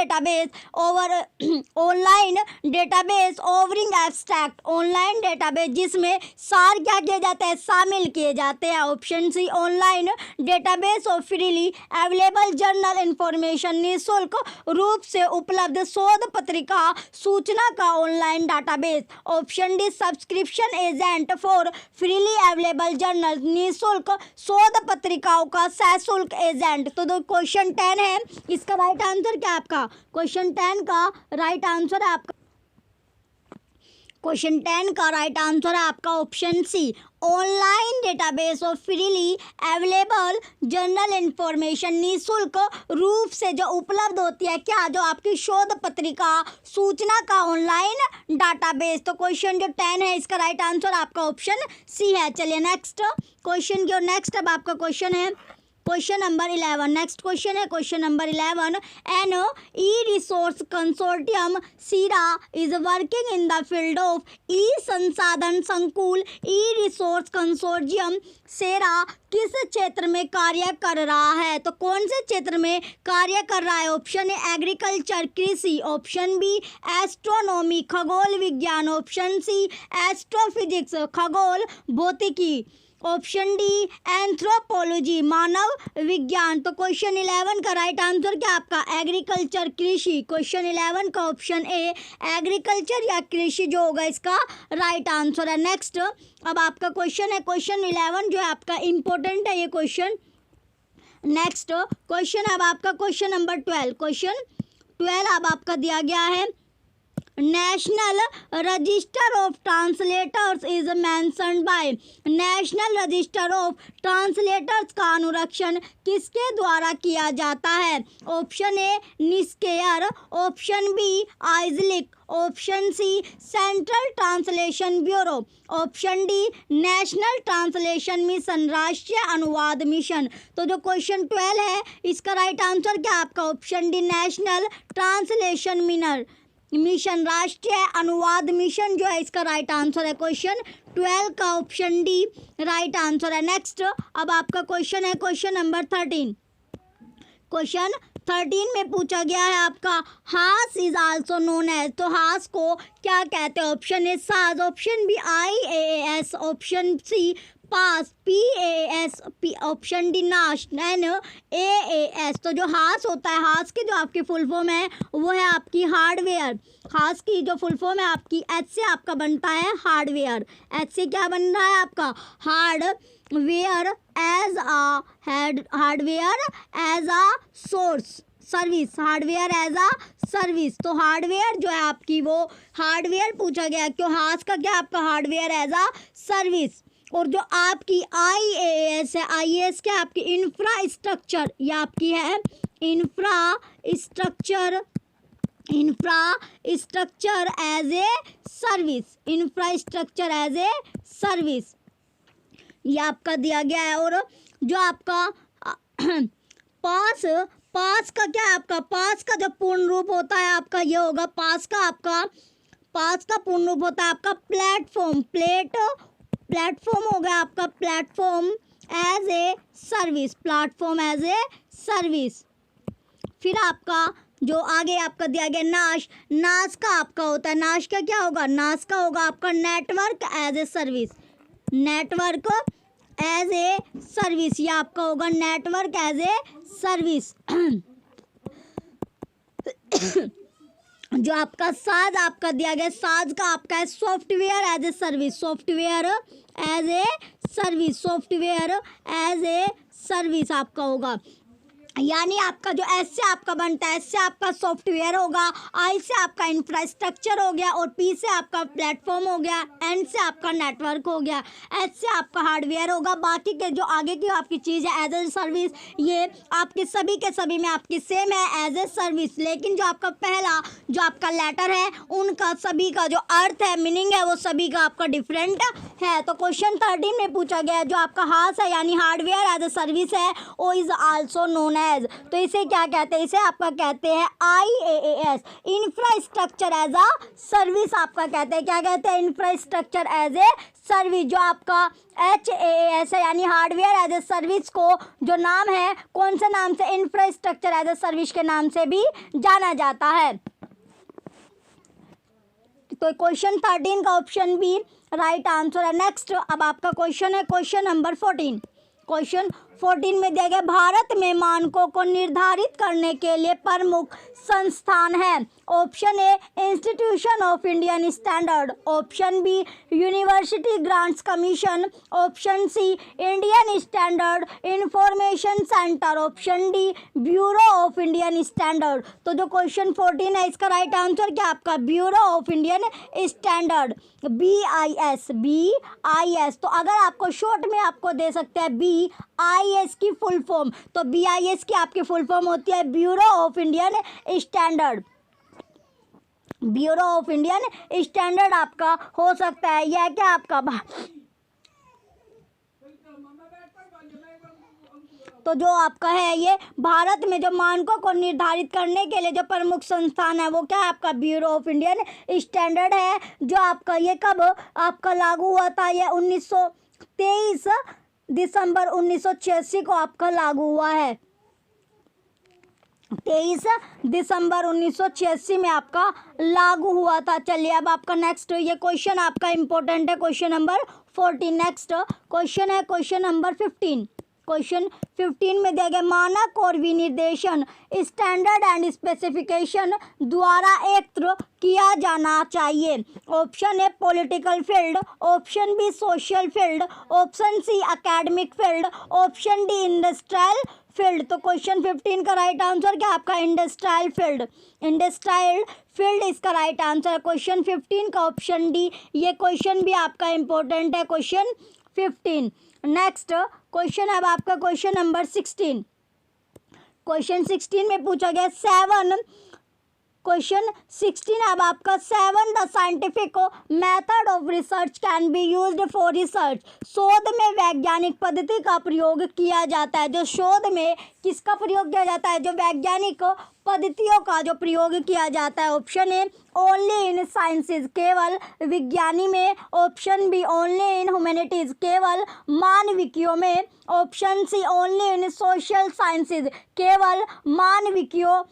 database covering abstract online database जिसमें सार क्या किए जाते हैं शामिल किए जाते हैं। Option C online database of freely available journal information निःशुल्क रूप से उपलब्ध शोध पत्रिका सूचना का online database. Option D subscription agent for freely available journal निःशुल्क शोध पत्रिकाओं का सशुल्क एजेंट। तो क्वेश्चन 10 है इसका राइट आंसर क्या आपका क्वेश्चन 10 का राइट आंसर है आपका क्वेश्चन 10 का राइट आंसर है आपका option C online database of freely available journal information निःशुल्क रूप से जो उपलब्ध होती है क्या जो आपकी शोध पत्रिका सूचना का ऑनलाइन डाटाबेस। तो क्वेश्चन जो 10 है इसका राइट आंसर आपका ऑप्शन सी है। चलिए नेक्स्ट क्वेश्चन की ओर। नेक्स्ट अब आपका क्वेश्चन है क्वेश्चन नंबर 11। नेक्स्ट क्वेश्चन है question number 11 an E resource consortium सीरा is working in the field of E संसाधन संकुल ई रिसोर्स कंसोर्टियम सेरा किस क्षेत्र में कार्य कर रहा है। तो कौन से क्षेत्र में कार्य कर रहा है। ऑप्शन ए एग्रीकल्चर कृषि। ऑप्शन बी एस्ट्रोनॉमी खगोल विज्ञान। ऑप्शन सी एस्ट्रोफिजिक्स खगोल भौतिकी। ऑप्शन डी एंथ्रोपोलॉजी मानव विज्ञान। तो क्वेश्चन 11 का राइट आंसर क्या आपका एग्रीकल्चर कृषि। क्वेश्चन 11 का ऑप्शन ए एग्रीकल्चर या कृषि जो होगा इसका राइट आंसर है। नेक्स्ट अब आपका क्वेश्चन है क्वेश्चन 11 जो है आपका इम्पोर्टेंट है ये क्वेश्चन। नेक्स्ट क्वेश्चन अब आपका क्वेश्चन नंबर 12। क्वेश्चन 12 अब आपका दिया गया है national register of translators is mentioned by. National register of translators का अनुरक्षण किसके द्वारा किया जाता है। Option A NISCAIR. Option B आइजलिक। Option C central translation bureau. Option D national translation mission राष्ट्रीय अनुवाद मिशन। तो जो क्वेश्चन 12 है इसका राइट आंसर क्या आपका option D national translation mission राष्ट्रीय अनुवाद मिशन जो है इसका राइट आंसर है। क्वेश्चन 12 का ऑप्शन डी राइट आंसर है। नेक्स्ट अब आपका क्वेश्चन है क्वेश्चन नंबर 13। क्वेश्चन 13 में पूछा गया है आपका हास इज आल्सो नोन एज। तो हास को क्या कहते हैं। Option A SaaS. Option B IAAS। Option C PaaS PAS। Option D NaaS NAAS। तो जो हास होता है हास की जो आपकी फुल फॉर्म है वो है आपकी हार्डवेयर। हास की जो फुल फॉर्म है आपकी H से आपका बनता है हार्डवेयर। H से क्या बन रहा है आपका hardware as a source service. Hardware as a service. तो हार्डवेयर जो है आपकी वो हार्डवेयर पूछा गया क्यों हास का क्या आपका हार्डवेयर एज अ सर्विस। और जो आपकी IAS है, IAS क्या आपकी इंफ्रास्ट्रक्चर, ये आपकी है infrastructure as a service, infrastructure as a service, ये आपका दिया गया है। और जो आपका पास का क्या है, आपका पास का जो पूर्ण रूप होता है आपका ये होगा, पास का पूर्ण रूप होता है आपका प्लेटफॉर्म, प्लेटफॉर्म हो गया आपका platform as a service, platform as a service. फिर आपका जो आगे आपका दिया गया नाश का आपका होता है, नाश का क्या होगा, नाश का होगा आपका network as a service, network as a service, ये आपका होगा नेटवर्क एज ए सर्विस। जो आपका साज आपका दिया गया, साज का आपका है software as a service, software as a service, software as a service आपका होगा। यानी आपका जो एस से आपका बनता है, एस से आपका सॉफ्टवेयर होगा, आई से आपका इंफ्रास्ट्रक्चर हो गया और पी से आपका प्लेटफॉर्म हो गया, एन से आपका नेटवर्क हो गया, एच से आपका हार्डवेयर होगा। बाकी के जो आगे की आपकी चीज़ है एज ए सर्विस, ये आपके सभी के सभी में आपकी सेम है एज ए सर्विस, लेकिन जो आपका पहला जो आपका लेटर है उनका सभी का जो अर्थ है, मीनिंग है, वो सभी का आपका डिफरेंट है। तो क्वेश्चन 13 में पूछा गया है जो आपका हास है यानी हार्डवेयर एज ए सर्विस है, वो इज आल्सो नोन एज, तो इसे क्या कहते हैं, इसे आपका कहते हैं IaaS, infrastructure as a service आपका कहते हैं, क्या कहते हैं, इंफ्रास्ट्रक्चर एज ए सर्विस। जो आपका HaaS है यानी हार्डवेयर एज ए सर्विस को जो नाम है कौन से नाम से, इंफ्रास्ट्रक्चर एज ए सर्विस के नाम से भी जाना जाता है। तो क्वेश्चन 13 का ऑप्शन बी राइट आंसर है। नेक्स्ट अब आपका क्वेश्चन है क्वेश्चन नंबर 14। क्वेश्चन 14 में दिया गया भारत में मानकों को निर्धारित करने के लिए प्रमुख संस्थान है। Option A institution of Indian standard, option B university grants commission, option C Indian standard information centre, option D bureau of Indian standard. तो जो क्वेश्चन 14 है इसका राइट आंसर क्या आपका bureau of Indian standard, BIS। तो अगर आपको short में आपको दे सकते हैं BIS की फुल फॉर्म, तो BIS की आपकी फुल फॉर्म होती है bureau of Indian standard, bureau of Indian standard आपका हो सकता है। यह क्या आपका तो जो आपका है ये भारत में जो मानकों को निर्धारित करने के लिए जो प्रमुख संस्थान है वो क्या है आपका ब्यूरो ऑफ इंडियन स्टैंडर्ड है। जो आपका ये कब आपका लागू हुआ था, ये 23 दिसंबर 1986 को आपका लागू हुआ है, 23 दिसंबर 1986 में आपका लागू हुआ था। चलिए अब आपका नेक्स्ट ये क्वेश्चन आपका इंपॉर्टेंट है, क्वेश्चन नंबर 14। नेक्स्ट क्वेश्चन है क्वेश्चन नंबर 15। क्वेश्चन 15 में दिया गया मानक और विनिर्देशन स्टैंडर्ड एंड स्पेसिफिकेशन द्वारा एकत्र किया जाना चाहिए। Option A political field, option B social field, option C academic field, option D industrial field. तो क्वेश्चन 15 का राइट आंसर क्या आपका इंडस्ट्रियल फील्ड, इंडस्ट्रियल फील्ड इसका राइट आंसर है क्वेश्चन 15 का ऑप्शन डी। ये क्वेश्चन भी आपका इंपॉर्टेंट है क्वेश्चन 15। नेक्स्ट क्वेश्चन अब आपका क्वेश्चन नंबर 16। क्वेश्चन 16 में पूछा गया क्वेश्चन 16 अब आपका 7 the scientific method of research can be used for research. शोध में वैज्ञानिक पद्धति का प्रयोग किया जाता है। जो शोध में किसका प्रयोग किया जाता है, जो वैज्ञानिक पद्धतियों का जो प्रयोग किया जाता है। Option A only in sciences, केवल विज्ञानी में, option B only in humanities, केवल मानविकियों में, option C only in social sciences, केवल मानविकियों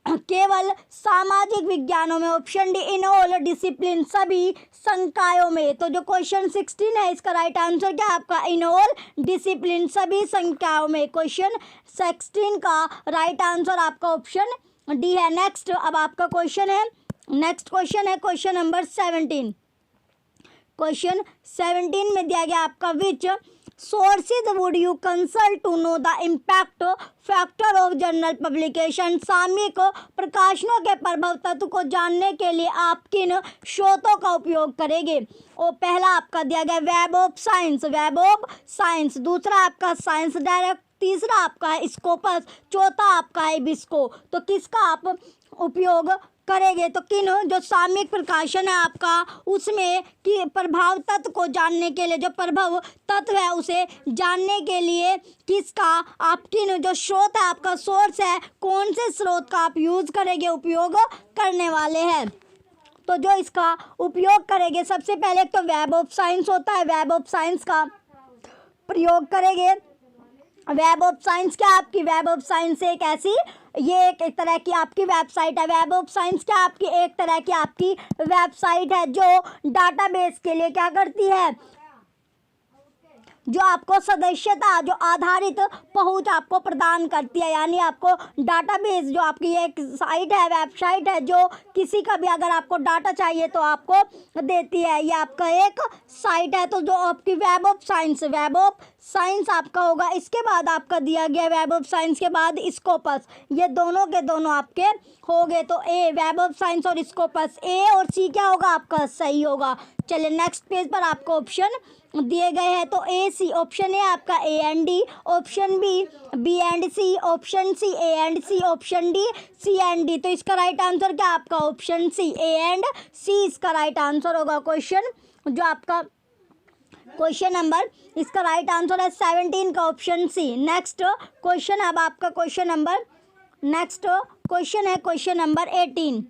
केवल सामाजिक विज्ञानों में, option D in all discipline, सभी संकायों में। तो जो क्वेश्चन 16 है इसका राइट आंसर क्या है आपका इन ऑल डिसिप्लिन, सभी संकायों में। क्वेश्चन 16 का राइट आंसर आपका ऑप्शन डी है। नेक्स्ट अब आपका क्वेश्चन है नेक्स्ट क्वेश्चन है क्वेश्चन नंबर 17। क्वेश्चन 17 में दिया गया आपका विच sources would you consult to know the impact factor of journal publication? सामयिक प्रकाशनों के प्रभाव तत्व को जानने के लिए आप किन स्रोतों का उपयोग करेंगे? और पहला आपका दिया गया वेब ऑफ साइंस, दूसरा आपका साइंस डायरेक्ट, तीसरा आपका है स्कोपस, चौथा आपका है बिस्को। तो किसका आप उपयोग करेंगे? तो किन जो सामयिक प्रकाशन है आपका उसमें कि प्रभाव तत्व को जानने के लिए, जो प्रभाव तत्व है उसे जानने के लिए किसका आप किन जो स्रोत है आपका सोर्स है, कौन से स्रोत का आप यूज़ करेंगे, उपयोग करने वाले हैं? तो जो इसका उपयोग करेंगे सबसे पहले तो वेब ऑफ साइंस होता है, वेब ऑफ साइंस का प्रयोग करेंगे। वेब ऑफ साइंस क्या आपकी वेब ऑफ साइंस एक ऐसी ये एक तरह की आपकी वेबसाइट है। वेब ऑफ साइंस क्या आपकी एक तरह की आपकी वेबसाइट है जो डाटाबेस के लिए क्या करती है, जो आपको सदस्यता जो आधारित पहुंच आपको प्रदान करती है। यानी आपको डाटाबेस जो आपकी एक साइट है, वेबसाइट है जो किसी का भी अगर आपको डाटा चाहिए तो आपको देती है, ये आपका एक साइट है। तो जो आपकी वेब ऑफ साइंस आपका होगा। इसके बाद आपका दिया गया वेब ऑफ साइंस के बाद स्कोपस, ये दोनों के दोनों आपके हो गए। तो ए वेब ऑफ साइंस और स्कोपस, ए और सी क्या होगा आपका सही होगा। चलिए नेक्स्ट पेज पर आपको ऑप्शन दिए गए हैं। तो ए सी ऑप्शन ए आपका A and D, option B and C, option C A and C, option D C and D. तो इसका राइट आंसर क्या आपका ऑप्शन सी ए एंड सी इसका राइट आंसर होगा। क्वेश्चन जो आपका क्वेश्चन नंबर इसका राइट आंसर है 17 का ऑप्शन सी। नेक्स्ट क्वेश्चन अब आपका नेक्स्ट क्वेश्चन है क्वेश्चन नंबर 18।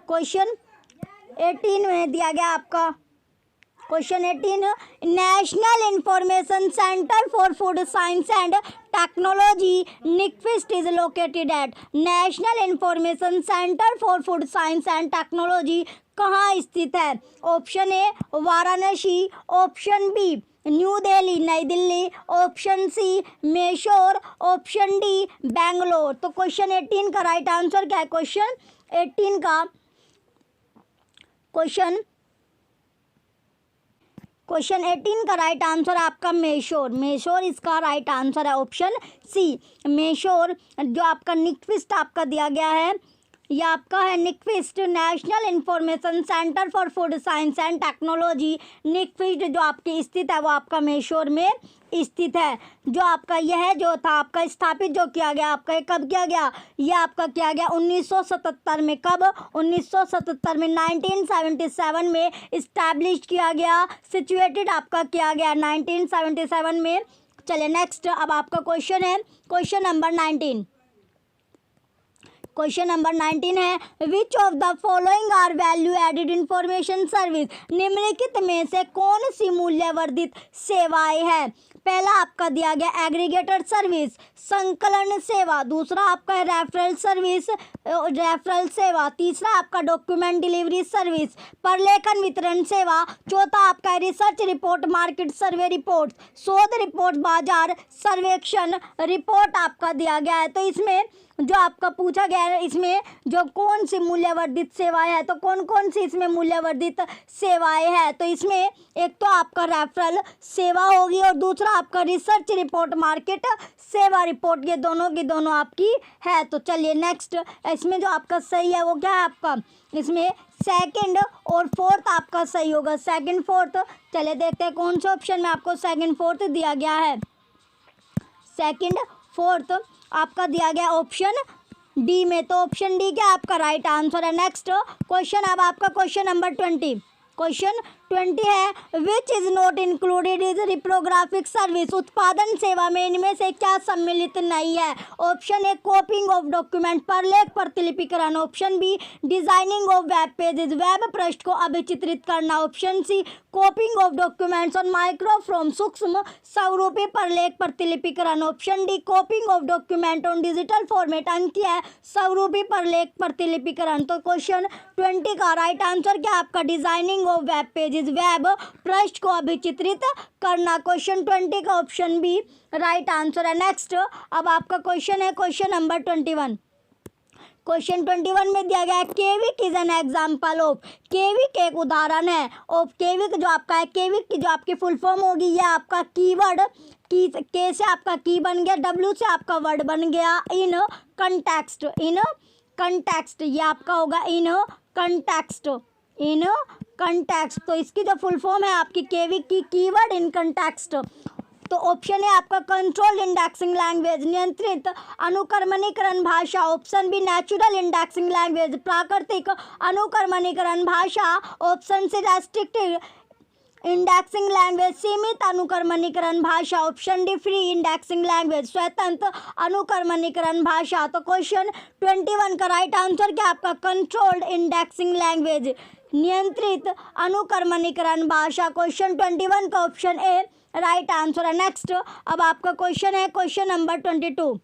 क्वेश्चन 18 में दिया गया आपका question 18, national information centre for food science and technology निक्विस्ट is located at. National information centre for food science and technology कहाँ स्थित है? Option A Varanasi, option B New Delhi नई Delhi, option C Mysore, option D Bangalore. तो क्वेश्चन 18 का राइट आंसर क्या है? Question 18 का क्वेश्चन 18 का राइट आंसर आपका मैसूर इसका राइट आंसर है ऑप्शन सी मैसूर। जो आपका निक्विस्ट आपका दिया गया है यह आपका है Nyquist, national information centre for food science and technology. Nyquist जो आपकी स्थित है वो आपका मैसूर में स्थित है। जो आपका यह जो था आपका स्थापित जो किया गया आपका कब किया गया? यह आपका किया गया 1977 में। कब? 1977 में, 1977 में इस्टेब्लिश किया गया, सिचुएटेड आपका किया गया 1977 में। चलिए नेक्स्ट अब आपका क्वेश्चन है क्वेश्चन नंबर 19। क्वेश्चन नंबर 19 है, which of the following are value added information service. निम्नलिखित में से कौन सी मूल्यवर्धित सेवाएं हैं? पहला आपका दिया गया एग्रीगेटर सर्विस, संकलन सेवा, दूसरा आपका है रेफरल सेवा, तीसरा आपका डॉक्यूमेंट डिलीवरी सर्विस, प्रलेखन वितरण सेवा, चौथा आपका research report, market survey report, शोध रिपोर्ट, बाजार सर्वेक्षण रिपोर्ट आपका दिया गया है। तो इसमें जो आपका पूछा गया है इसमें जो कौन सी मूल्यवर्धित सेवाएं है, तो कौन कौन सी इसमें मूल्यवर्धित सेवाएं है? तो इसमें एक तो आपका रेफरल सेवा होगी और दूसरा आपका रिसर्च रिपोर्ट, मार्केट सेवा रिपोर्ट, ये दोनों की दोनों आपकी है। तो चलिए नेक्स्ट इसमें जो आपका सही है वो क्या है आपका? इसमें सेकंड और फोर्थ आपका सही होगा, सेकंड फोर्थ। चलिए देखते हैं कौन से ऑप्शन में आपको सेकंड फोर्थ दिया गया है। सेकंड फोर्थ आपका दिया गया ऑप्शन डी में। तो ऑप्शन डी क्या आपका राइट आंसर है। नेक्स्ट क्वेश्चन अब आपका क्वेश्चन नंबर 20। क्वेश्चन 20 है, which is not included is reprographic service. उत्पादन सेवा में इनमें से क्या सम्मिलित नहीं है? Option A copying of document, प्रलेख प्रतिलिपिकरण, option B designing of web pages, web पृष्ठ को अभिचित्रित करना, option C copying of documents on microfilm, सूक्ष्म स्वरूपी प्रलेख प्रतिलिपिकरण, option D copying of document on digital format, अंकीय है स्वरूपी प्रलेख प्रतिलिपिकरण। तो क्वेश्चन 20 का राइट आंसर क्या आपका? Designing of web pages, web पृष्ठ को अभिचित्रित करना। क्वेश्चन 20 का ऑप्शन बी राइट आंसर है। नेक्स्ट अब आपका क्वेश्चन है क्वेश्चन नंबर 21। क्वेश्चन 21 में दिया गया है केविक इज एन एग्जाम्पल ऑफ, केविक एक उदाहरण है ऑफ, केविक जो आपका है, केविक की जो आपकी फुल फॉर्म होगी ये आपका कीवर्ड, की के से आपका की बन गया, डब्ल्यू से आपका वर्ड बन गया इन कंटेक्स्ट, इन कंटेक्स्ट ये आपका होगा इन कंटेक्स्ट, इन कंटेक्स्ट। तो इसकी जो फुल फॉर्म है आपकी केविक की कीवर्ड इन कंटेक्स्ट। तो ऑप्शन है आपका कंट्रोल इंडेक्सिंग लैंग्वेज, नियंत्रित अनुक्रमणीकरण भाषा। Option B natural indexing language, प्राकृतिक अनुक्रमणीकरण भाषा। Option C restrictive indexing language, सीमित अनुक्रमणीकरण भाषा। Option D free indexing language, स्वतंत्र अनुक्रमणीकरण भाषा। तो क्वेश्चन 21 का राइट आंसर क्या आपका कंट्रोल्ड इंडेक्सिंग लैंग्वेज, नियंत्रित अनुक्रमणीकरण भाषा। क्वेश्चन 21 का ऑप्शन ए राइट आंसर है। नेक्स्ट अब आपका क्वेश्चन है क्वेश्चन नंबर 22।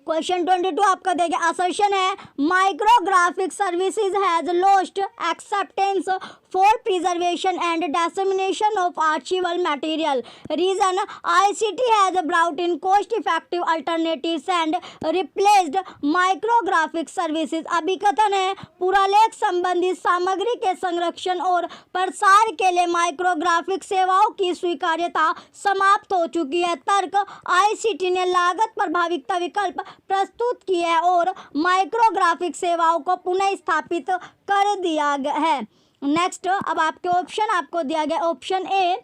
क्वेश्चन 22 आपका देखिए असर्शन है micrographic services has lost acceptance for preservation and dissemination of archival material, reason ICT has brought in cost effective alternatives and replaced micrographic services. अभिकथन है पुरालेख संबंधित सामग्री के संरक्षण और प्रसार के लिए माइक्रोग्राफिक सेवाओं की स्वीकार्यता समाप्त हो चुकी है। तर्क आईसीटी ने लागत प्रभाविता विकल्प प्रस्तुत किए हैं और माइक्रोग्राफिक सेवाओं को पुनः स्थापित कर दिया गया है। नेक्स्ट अब आपके ऑप्शन आपको दिया गया option A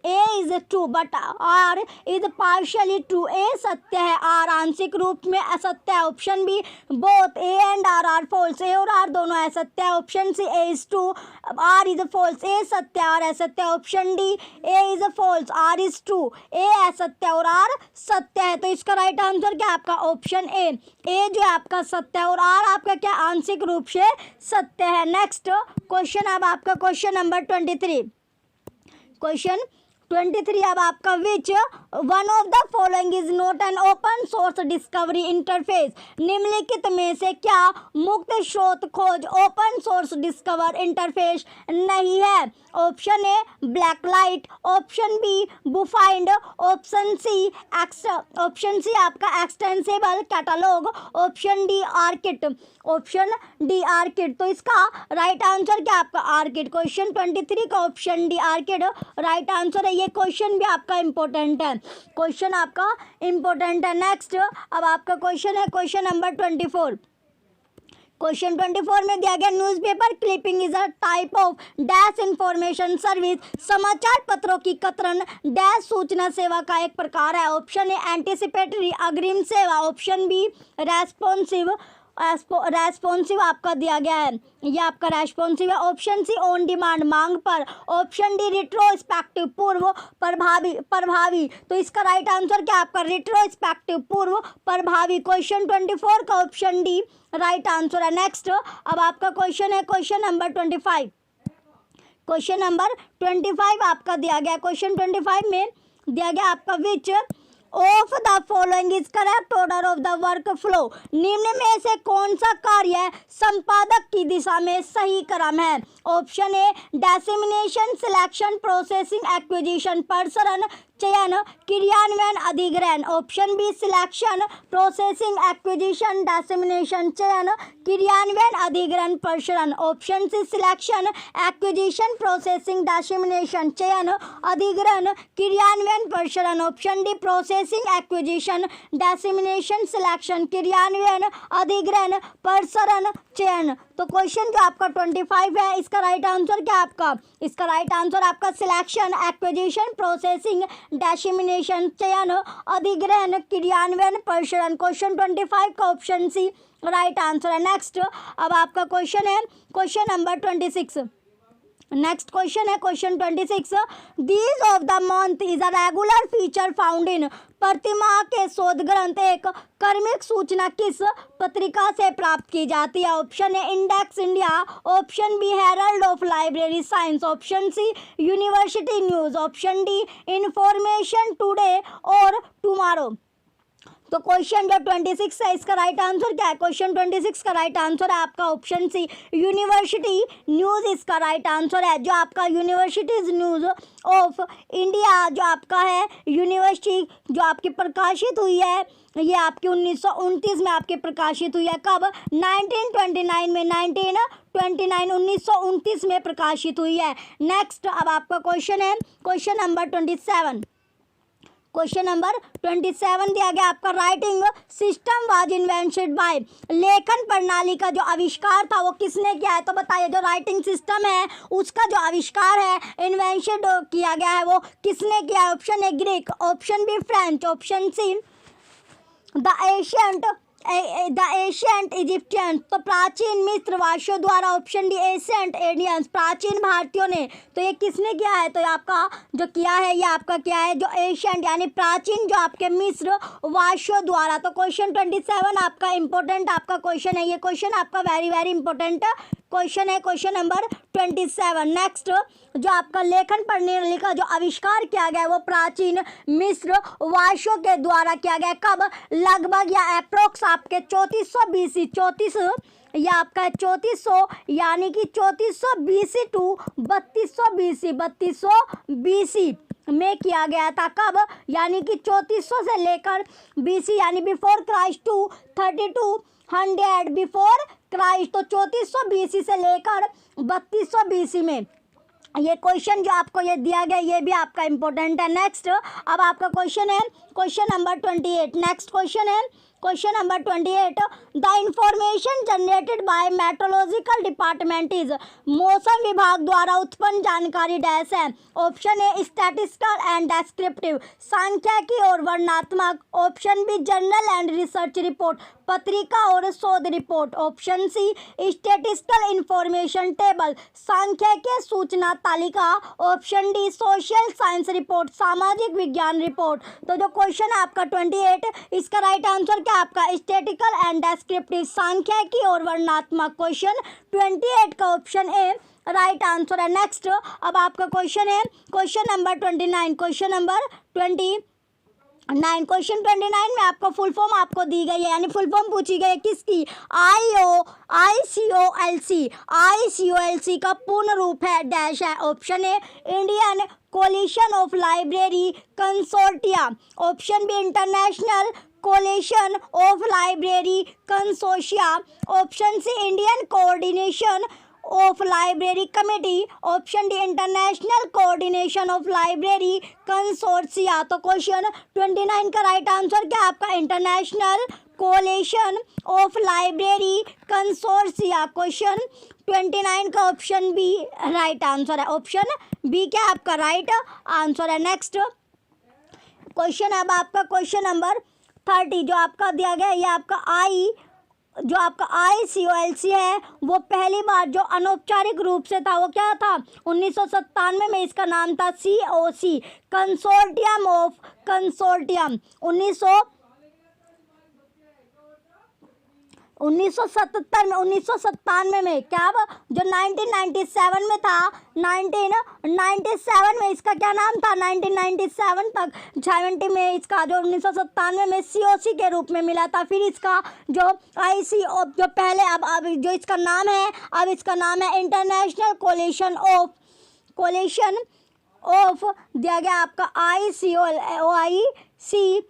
is true but R is partially true, A सत्य है आर आंशिक रूप में असत्य है। Option B both A and R false, A और आर दोनों असत्य है। Option C A is true R is false, A सत्य आर असत्य है। Option D A is false R is true, A असत्य और आर सत्य है। तो इसका राइट आंसर क्या आपका ऑप्शन ए जो है आपका सत्य है और आर आपका क्या आंशिक रूप से सत्य है। नेक्स्ट क्वेश्चन अब आपका क्वेश्चन नंबर 23। क्वेश्चन 23 अब आपका विच one of the following is not an open source discovery interface, निम्नलिखित में से क्या मुक्त स्रोत खोज ओपन सोर्स डिस्कवर इंटरफेस नहीं है। Option A Blacklight, option B VuFind, option C आपका एक्सटेंसिबल कैटलॉग, ऑप्शन डी आर्किट, ऑप्शन डी आर्किट। तो इसका राइट आंसर क्या आपका आर्किट। क्वेश्चन 23 का ऑप्शन डी आर्किट राइट आंसर है। ये क्वेश्चन भी आपका इंपॉर्टेंट है, क्वेश्चन आपका इंपॉर्टेंट है। नेक्स्ट अब आपका क्वेश्चन है क्वेश्चन नंबर 24। क्वेश्चन 24 में दिया गया newspaper clipping is a type of dash information service, समाचार पत्रों की कतरन डैश सूचना सेवा का एक प्रकार है। ऑप्शन ए एंटिसिपेटरी अग्रिम सेवा, ऑप्शन बी रेस्पॉन्सिव आपका दिया गया है, ये आपका रेस्पॉन्सिव है। ऑप्शन सी ऑन डिमांड मांग पर, ऑप्शन डी रिट्रोस्पेक्टिव पूर्व प्रभावी। तो इसका राइट आंसर क्या आपका रिट्रोस्पेक्टिव पूर्व प्रभावी। क्वेश्चन 24 का ऑप्शन डी राइट आंसर है। नेक्स्ट अब आपका क्वेश्चन है क्वेश्चन नंबर 25। क्वेश्चन नंबर 25 आपका दिया गया क्वेश्चन 25 में दिया गया आपका विच of the following is correct order of the work flow, निम्न में से कौन सा कार्य संपादक की दिशा में सही क्रम है। Option A dissemination, selection, processing, acquisition, प्रसरण, चयन, क्रियान्वयन, अधिग्रहण। Option B selection, processing, acquisition, dissemination, चयन, क्रियान्वयन, अधिग्रहण, प्रसरण। Option C selection, acquisition, processing, dissemination, चयन, अधिग्रहण, क्रियान्वयन, प्रसरण। Option D processing, acquisition, dissemination, selection, क्रियान्वयन, अधिग्रहण, प्रसरण, चयन। तो क्वेश्चन जो आपका 25 है इसका राइट आंसर क्या आपका, इसका राइट आंसर आपका सिलेक्शन, एक्विजिशन, प्रोसेसिंग, डिसेमिनेशन, चयन, अधिग्रहण, क्रियान्वयन, प्रसरण। क्वेश्चन 25 का ऑप्शन सी राइट आंसर है। नेक्स्ट अब आपका क्वेश्चन है क्वेश्चन नंबर 26। नेक्स्ट क्वेश्चन है question 26। These of the month is a regular feature found in, प्रतिमाह के शोध ग्रंथ एक क्रमिक सूचना किस पत्रिका से प्राप्त की जाती है। Option A index India, option B herald of library science, option C university news, option D information today और टुमारो। तो क्वेश्चन जो 26 है इसका राइट आंसर क्या है? क्वेश्चन 26 का राइट आंसर है आपका ऑप्शन सी, यूनिवर्सिटी न्यूज़ इसका राइट आंसर है। जो आपका यूनिवर्सिटीज न्यूज़ ऑफ इंडिया जो आपका है यूनिवर्सिटी जो आपकी प्रकाशित हुई है, ये आपकी 1929 में आपके प्रकाशित हुई है। कब? 1929 में, 1929 में प्रकाशित हुई है। नेक्स्ट अब आपका क्वेश्चन है क्वेश्चन नंबर 27। क्वेश्चन नंबर 27 दिया गया आपका, writing system was invented by, लेखन प्रणाली का जो आविष्कार था वो किसने किया है? तो बताइए, जो राइटिंग सिस्टम है उसका जो आविष्कार है, इन्वेंशन किया गया है, वो किसने किया है? Option A Greek, option B French, option C the ancient Egyptian, तो प्राचीन मिस्र वासियों द्वारा, ऑप्शन डी एशियंट इंडियंस, प्राचीन भारतीयों ने। तो ये किसने किया है? तो ये आपका जो किया है, ये आपका क्या है? जो एशियंट यानी प्राचीन जो आपके मिस्र वासियों द्वारा। तो क्वेश्चन 27 आपका इंपॉर्टेंट आपका क्वेश्चन है, ये क्वेश्चन आपका वेरी वेरी इंपॉर्टेंट क्वेश्चन है, क्वेश्चन नंबर 27। नेक्स्ट जो आपका लेखन प्रणाली का जो आविष्कार किया गया है वो प्राचीन मिस्र वासियों के द्वारा किया गया। कब? लगभग या अप्रोक्स आपके 3400 BC, 34 या आपका 3400 यानी कि 3400 BC टू 3200 BC, 3200 BC में किया गया था। कब? यानी कि 3400 से लेकर BC यानी before Christ to 3200 before Christ, तो 3400 BC से लेकर 3200 BC में ये क्वेश्चन जो आपको ये दिया गया ये भी आपका इंपॉर्टेंट है। नेक्स्ट अब आपका क्वेश्चन है क्वेश्चन नंबर 28। नेक्स्ट क्वेश्चन है question number 28, the information generated by meteorological department is, मौसम विभाग द्वारा उत्पन्न जानकारी डैश है? Option A statistical and descriptive, सांख्यिकी और वर्णनात्मक, option B journal and research report, पत्रिका और शोध report, option C statistical information table, सांख्यिकीय सूचना तालिका, option D social science report, सामाजिक विज्ञान रिपोर्ट। तो जो क्वेश्चन है आपका 28 इसका राइट आंसर क्या आपका? स्टैटिस्टिकल एंड डेस्क्रिप्टिव, सांख्यिकी और वर्णनात्मक। क्वेश्चन 28 का ऑप्शन ए राइट आंसर है। नेक्स्ट अब आपका क्वेश्चन है question number 29। Question number 29, question 29 में आपको फुल फॉर्म आपको दी गई है, यानी फुल फॉर्म पूछी गई है किसकी? ICOLC का पूर्ण रूप है डैश है? Option A Indian coalition of library consortia, option B international coalition of library consortia, option C Indian coordination of library committee, option D international coordination of library consortia. तो क्वेश्चन 29 का right answer क्या आपका? International coalition of library consortia. Question 29 का option B right answer है, option B क्या आपका right answer है। Next question अब आपका क्वेश्चन नंबर 30 जो आपका दिया गया ये आपका जो आपका ICOLC है वो पहली बार जो अनौपचारिक रूप से था वो क्या था? 1997 में इसका नाम था COC, कंसोर्टियम ऑफ कंसोर्टियम। 1997 में क्या? जो 1997 में था, 1997 में इसका क्या नाम था? 1997 तक 70 में इसका जो 1997 में COC के रूप में मिला था। फिर इसका जो ICO जो पहले अब जो इसका नाम है, अब इसका नाम है इंटरनेशनल कोलिशन ऑफ दिया गया आपका ICOLC।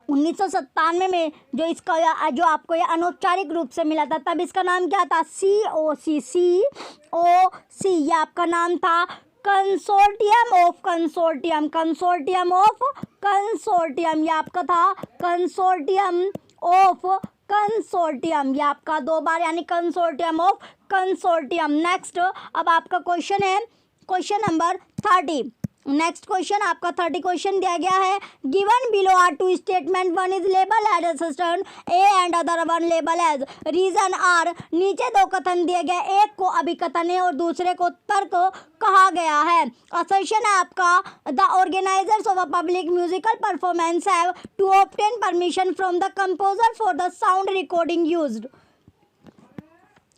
1997 में जो इसका जो आपको ये अनौपचारिक रूप से मिला था तब इसका नाम क्या था? COC ये आपका नाम था consortium of consortium, consortium of consortium ये आपका था कंसोर्टियम ऑफ कंसोर्टियम, ये आपका दो बार यानी कंसोर्टियम ऑफ कंसोर्टियम। नेक्स्ट अब आपका क्वेश्चन है क्वेश्चन नंबर 30। नेक्स्ट क्वेश्चन आपका 30 क्वेश्चन दिया गया है, given below are two statement, one is label as assertion A and other one label as reason R. नीचे दो कथन दिए गए, एक को अभिकथन है और दूसरे को तर्क कहा गया है। असर्शन है आपका the organisers of a public musical performance have to obtain permission from the composer for the sound recording used.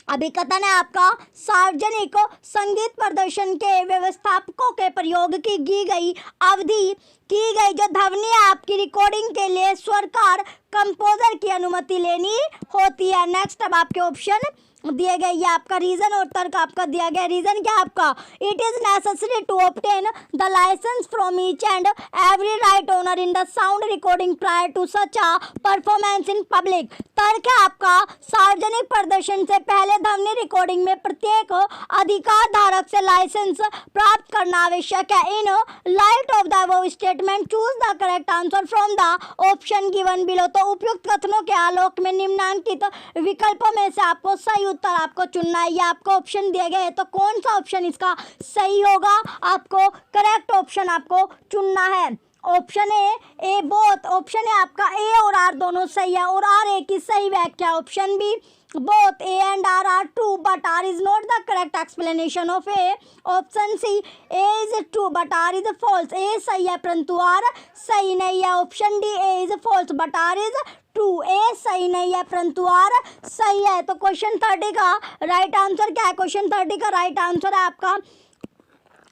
अभी कथन है आपका सार्वजनिक संगीत प्रदर्शन के व्यवस्थापकों के प्रयोग की गई अवधि की गई जो ध्वनि है आपकी रिकॉर्डिंग के लिए स्वरकार कंपोजर की अनुमति लेनी होती है। नेक्स्ट अब आपके ऑप्शन दिए गए, ये आपका रीजन और तर्क आपका दिया गया। रीजन क्या आपका, it is necessary to obtain the licence from each and every right owner in the sound recording prior to such a performance in public. तर्क है आपका सार्वजनिक प्रदर्शन से पहले ध्वनि रिकॉर्डिंग में प्रत्येक अधिकार धारक से लाइसेंस प्राप्त करना आवश्यक है। In light of the above statement choose the correct answer from the option given below. तो उपयुक्त कथनों के आलोक में निम्नांकित विकल्पों में से आपको सही उत्तर आपको चुनना है। ये आपको ऑप्शन दिए गए, तो कौन सा ऑप्शन इसका सही होगा, आपको करेक्ट ऑप्शन आपको चुनना है। ऑप्शन ए बोथ, ऑप्शन है आपका ए और आर दोनों सही है और आर ए की सही व्याख्या। Option B both A and R are true but R is not the correct explanation of A. Option C A is true but R is false. A सही है परंतु R सही नहीं है। Option D A is false but R is true. A सही नहीं है परंतु R सही है। तो क्वेश्चन 30 का राइट आंसर क्या है, क्वेश्चन 30 का राइट आंसर है आपका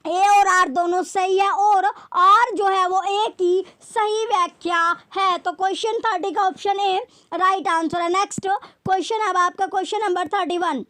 ए और आर दोनों सही है और आर जो है वो ए की सही व्याख्या है। तो क्वेश्चन 30 का ऑप्शन ए राइट आंसर है। नेक्स्ट क्वेश्चन अब आपका question number 31,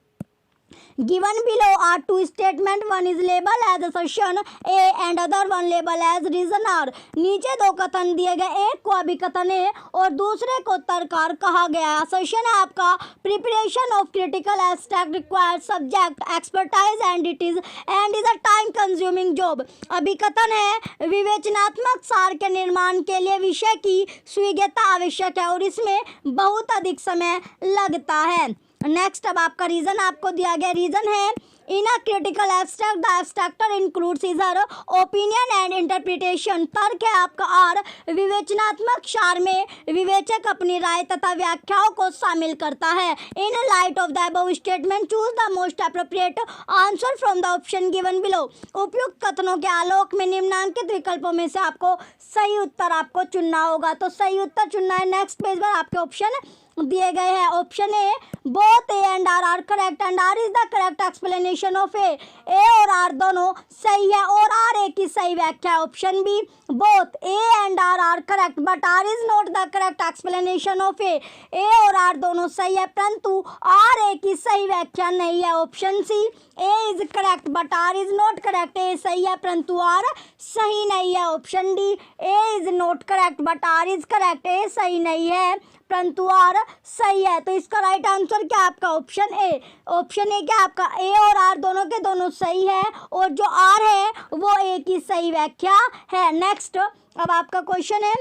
given below are two statement, one is labeled as assertion A and other one labeled as reason R। नीचे दो कथन दिए गए, एक को अभिकथन है और दूसरे को तर्कार कहा गया है। assertion है आपका preparation of critical abstract requires subject expertise and it is a time consuming job। अभिकथन है विवेचनात्मक सार के निर्माण के लिए विषय की स्वीकृति आवश्यक है और इसमें बहुत अधिक समय लगता है। नेक्स्ट अब आपका रीजन आपको दिया गया, रीजन है in a critical abstract the abstractor includes his her opinion and interpretation. तर्क है आपका आर विवेचनात्मक सार में विवेचक अपनी राय तथा व्याख्याओं को शामिल करता है। In light of the above statement choose the most appropriate answer from the option given below. उपयुक्त कथनों के आलोक में निम्नांकित विकल्पों में से आपको सही उत्तर आपको चुनना होगा। तो सही उत्तर चुनना है। नेक्स्ट पेज पर आपके ऑप्शन दिए गए हैं। Option A both A and R are correct and R is the correct explanation of A. A और आर दोनों सही है और आर ए की सही व्याख्या है। Option B both A and R correct but R is not the correct explanation of A. A और आर दोनों सही है परंतु आर ए की सही व्याख्या नहीं है। Option C A is correct but R is not correct. A सही है परंतु आर सही नहीं है। Option D A is not correct but R is correct. A सही नहीं है परंतु आर सही है। तो इसका राइट आंसर क्या आपका ऑप्शन ए। ऑप्शन ए क्या आपका ए और आर दोनों के दोनों सही है और जो आर है वो ए की सही व्याख्या है। नेक्स्ट अब आपका क्वेश्चन है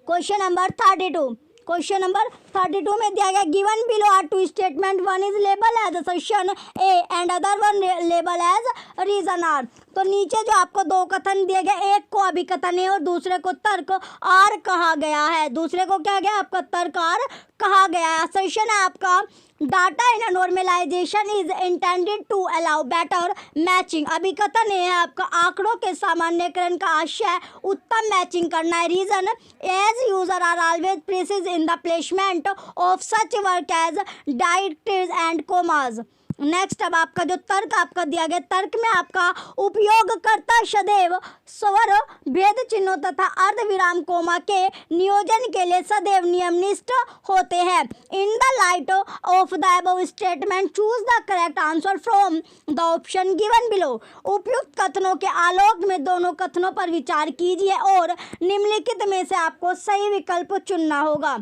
क्वेश्चन नंबर 32। क्वेश्चन नंबर 32 में दिया गया given below are two statement, one is label as assertion A and other one label as reason R. तो नीचे जो आपको दो कथन दिए गए, एक को अभिकथन है और दूसरे को तर्क आर कहा गया है। दूसरे को क्या गया आपका तर्क आर कहा गया है। असर्शन है आपका data in normalisation is intended to allow better matching. अभिकथन है आपका आंकड़ों के सामान्यकरण का आशय उत्तम मैचिंग करना है। Reason as user are always precise in the placement of such work as directories and commas. Next अब आपका जो तर्क आपका दिया गया, तर्क में आपका उपयोगकर्ता सदैव स्वर भेद चिन्हों तथा अर्धविराम कोमा के नियोजन के लिए सदैव नियमनिष्ठ होते हैं। In the light of the above statement choose the correct answer from the option given below. उपयुक्त कथनों के आलोक में दोनों कथनों पर विचार कीजिए और निम्नलिखित में से आपको सही विकल्प चुनना होगा।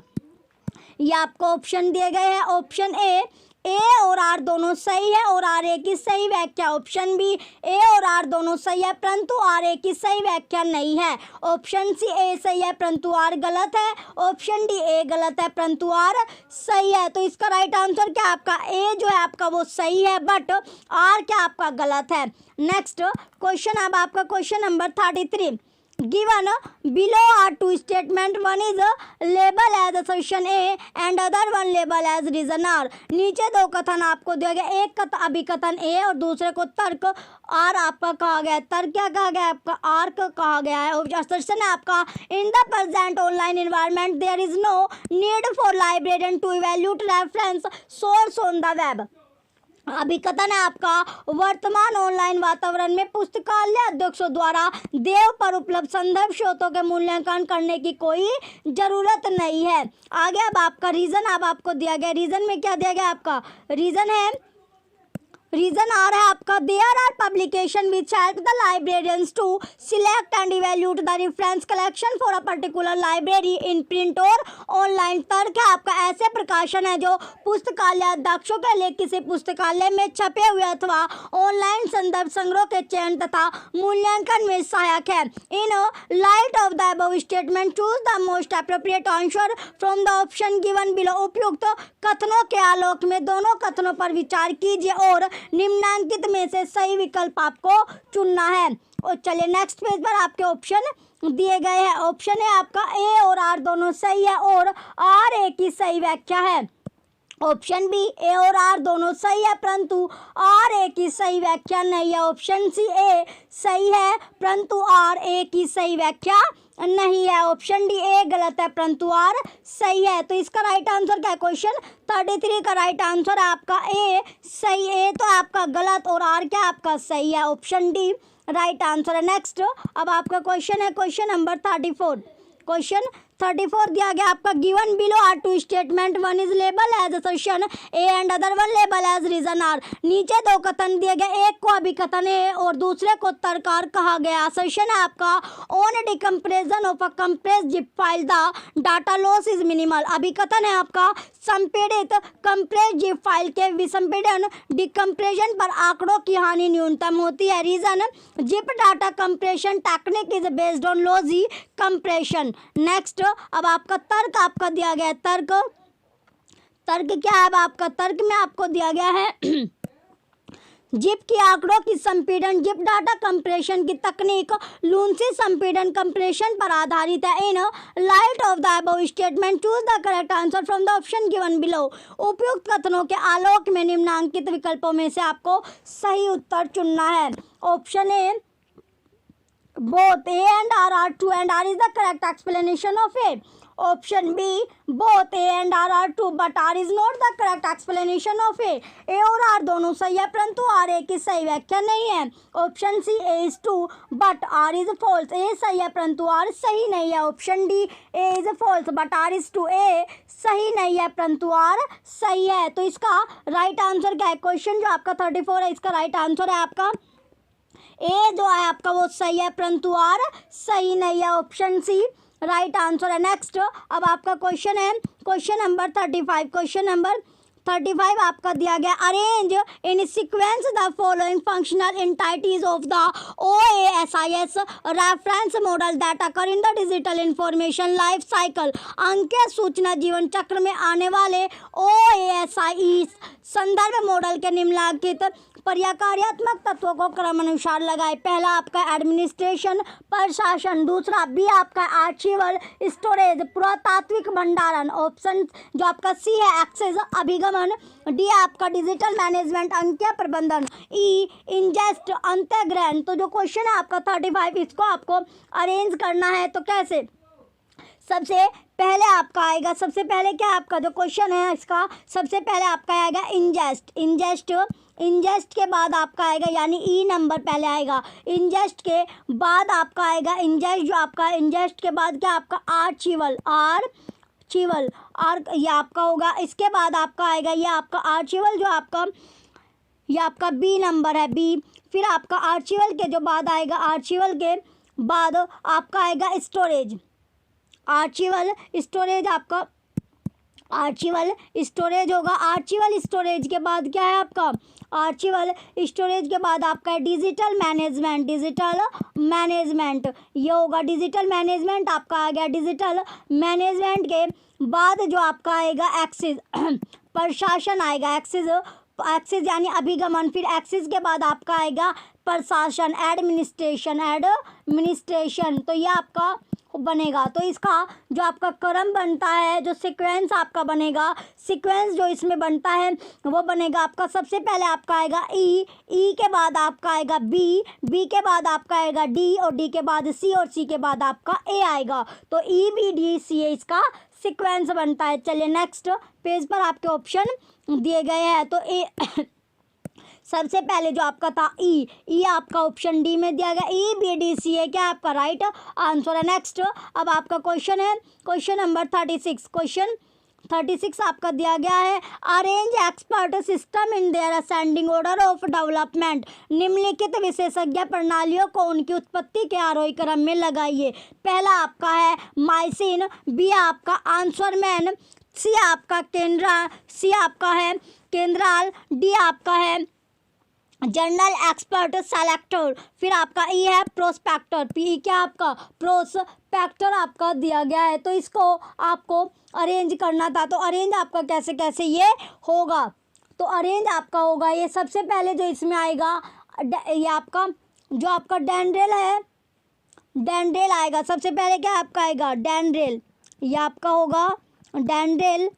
ये आपको ऑप्शन दिए गए हैं। ऑप्शन ए और आर दोनों सही है और आर ए की सही व्याख्या। ऑप्शन बी ए और आर दोनों सही है परंतु आर ए की सही व्याख्या नहीं है। ऑप्शन सी ए सही है परंतु आर गलत है। ऑप्शन डी ए गलत है परंतु आर सही है। तो इसका राइट आंसर क्या आपका ए जो है आपका वो सही है बट आर क्या आपका गलत है। नेक्स्ट क्वेश्चन अब आपका question number 33। Given below are two statement, one is label as assertion A and other one label as reason R। नीचे दो कथन आपको दिया गया, एक अभिकथन A और दूसरे को तर्क R आपका कहा गया है। तर्क क्या कहा गया है आपका R कहा गया है। assertion है आपका in the present online environment there is no need for librarian to evaluate reference source on the web। अभिकथन है आपका वर्तमान ऑनलाइन वातावरण में पुस्तकालय अध्यक्षों द्वारा देव पर उपलब्ध संदर्भ स्रोतों के मूल्यांकन करने की कोई जरूरत नहीं है। आगे अब आपका रीजन अब आपको दिया गया, रीजन में क्या दिया गया आपका रीजन आ रहा है आपका there are publication which help the librarians to select and evaluate the reference collection for a particular library in print और ऑनलाइन। तर्क है आपका ऐसे प्रकाशन है जो पुस्तकालय अध्यक्षों के लिए किसी पुस्तकालय में छपे हुए अथवा ऑनलाइन संदर्भ संग्रह के चयन तथा मूल्यांकन में सहायक है। In light of the above statement choose the most appropriate answer from the option given below. उपयुक्त कथनों के आलोक में दोनों कथनों पर विचार कीजिए और निम्नांकित में से सही विकल्प आपको चुनना है। और चलिए नेक्स्ट पेज पर आपके ऑप्शन दिए गए हैं। ऑप्शन है आपका ए और आर दोनों सही है और आर ए की सही व्याख्या है। ऑप्शन बी ए और आर दोनों सही है परंतु आर ए की सही व्याख्या नहीं है। ऑप्शन सी ए सही है परंतु आर ए की सही व्याख्या नहीं है। ऑप्शन डी ए गलत है परंतु आर सही है। तो इसका राइट आंसर क्या है? क्वेश्चन 33 का राइट आंसर है आपका ए सही। ए तो आपका गलत और आर क्या आपका सही है। ऑप्शन डी राइट आंसर है। नेक्स्ट अब आपका क्वेश्चन है क्वेश्चन नंबर 34। क्वेश्चन 34 दिया गया आपका given below are two statement, one is label as assertion A and other one label as reason R. नीचे दो कथन दिए गए, एक को अभिकथन है और दूसरे को तर्कार कहा गया। असर्शन है आपका on decompression of a compress zip file the data loss is minimal. अभिकथन है आपका संपीड़ित कंप्रेस जिप फाइल के विसंपीड़न डिकम्प्रेशन पर आंकड़ों की हानि न्यूनतम होती है। Reason zip data compression technique is based on lossy compression. Next अब आपका तर्क आपका दिया गया है। तर्क क्या है? अब आपका तर्क में आपको दिया गया है जिप की आंकड़ों की संपीड़न जिप डाटा कंप्रेशन की तकनीक लूसी संपीड़न कंप्रेशन पर आधारित है। In light of the above statement choose the correct answer from the option given below. उपयुक्त कथनों के आलोक में निम्नांकित विकल्पों में से आपको सही उत्तर चुनना है। Option A both A and R are true and R is the correct explanation of A. Option B both A and R are true but R is not the correct explanation of A. A और R दोनों सही है परंतु R A की सही व्याख्या नहीं है। Option C A is true but R is false. A सही है परंतु R सही नहीं है। Option D A is false but R is true. A सही नहीं है परंतु R सही है। तो इसका राइट आंसर क्या है? क्वेश्चन जो आपका 34 है इसका राइट आंसर है आपका ए जो है आपका वो सही है परंतु आर सही नहीं है। ऑप्शन सी राइट आंसर है। नेक्स्ट अब आपका क्वेश्चन है क्वेश्चन नंबर 35। क्वेश्चन नंबर 35 आपका दिया गया arrange in sequence the following functional entities of the OASIS reference model that occur in the digital information life cycle. अंकीय सूचना जीवन चक्र में आने वाले OASIS संदर्भ मॉडल के निम्नलिखित पर्याकार्यात्मक तत्वों को क्रमानुसार लगाए। पहला आपका एडमिनिस्ट्रेशन प्रशासन, दूसरा बी आपका आर्चीवल स्टोरेज पुरातात्विक भंडारण, ऑप्शन जो आपका सी है एक्सेस अभिगमन, डी आपका डिजिटल मैनेजमेंट अंकीय प्रबंधन, ई इंजेस्ट अंतःग्रहण। तो जो क्वेश्चन है आपका 35 इसको आपको अरेंज करना है। तो कैसे? सबसे पहले आपका आएगा सबसे पहले क्या आपका जो क्वेश्चन है इसका सबसे पहले आपका आएगा इंजेस्ट के बाद आपका आएगा यानी ई नंबर पहले आएगा। इंजेस्ट के बाद आपका आएगा इंजेस्ट जो आपका इंजेस्ट के बाद क्या आपका आर्चीवल ये आपका होगा। इसके बाद आपका आएगा ये आपका आर्चीवल जो आपका ये आपका बी नंबर है बी। फिर आपका आर्चीवल के जो बाद आएगा आर्चीवल के बाद आपका आएगा स्टोरेज आर्चीवल स्टोरेज आपका आर्चीवल स्टोरेज होगा। आर्चीवल स्टोरेज के बाद क्या है आपका आर्चीवल स्टोरेज के बाद आपका डिजिटल मैनेजमेंट ये होगा। डिजिटल मैनेजमेंट आपका आ गया। डिजिटल मैनेजमेंट के बाद जो आपका आएगा एक्सेस प्रशासन आएगा। एक्सेस यानी अभिगमन। फिर एक्सेस के बाद आपका आएगा प्रशासन एडमिनिस्ट्रेशन। तो ये आपका बनेगा। तो इसका जो आपका क्रम बनता है जो सीक्वेंस आपका बनेगा सीक्वेंस जो इसमें बनता है वो बनेगा आपका सबसे पहले आपका आएगा ई के बाद आपका आएगा बी के बाद आपका आएगा डी और डी के बाद सी और सी के बाद आपका ए आएगा। तो ई बी डी सी ए इसका सीक्वेंस बनता है। चलिए नेक्स्ट पेज पर आपके ऑप्शन दिए गए हैं। तो सबसे पहले जो आपका था ई आपका ऑप्शन डी में दिया गया, ई बी डी सी है क्या आपका राइट आंसर है। नेक्स्ट अब आपका क्वेश्चन है क्वेश्चन नंबर 36। क्वेश्चन 36 आपका दिया गया है, arrange expert system in their ascending order of development. निम्नलिखित विशेषज्ञ प्रणालियों को उनकी उत्पत्ति के आरोही क्रम में लगाइए। पहला आपका है माइसिन, बी आपका आंसरमैन, सी आपका केंद्राल, डी आपका है जर्नल एक्सपर्ट सेलेक्टर, फिर आपका ई है प्रोस्पेक्टर, पी क्या आपका प्रोस्पेक्टर आपका दिया गया है। तो इसको आपको अरेंज करना था, तो अरेंज आपका कैसे कैसे ये होगा, तो अरेंज आपका होगा ये सबसे पहले जो इसमें आएगा ये आपका जो आपका डेंड्रेल है, डेंड्रेल आएगा सबसे पहले, क्या आपका आएगा डेंड्रेल, ये आपका होगा डेंड्रेल।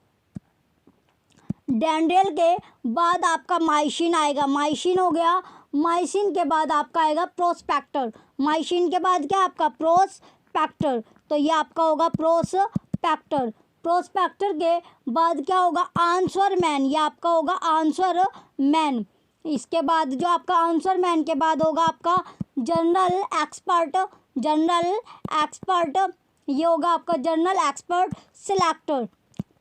डेंड्रेल के बाद आपका माइसिन आएगा, माइसिन हो गया, माइसिन के बाद आपका आएगा प्रोस्पेक्टर, माइसिन के बाद क्या आपका प्रोस्पेक्टर, तो ये आपका होगा प्रोस्पेक्टर। प्रोस्पेक्टर के बाद क्या होगा आंसरमैन, ये आपका होगा आंसरमैन। इसके बाद जो आपका आंसरमैन के बाद होगा आपका जर्नल एक्सपर्ट, जर्नल एक्सपर्ट ये होगा आपका जर्नल एक्सपर्ट सिलेक्टर।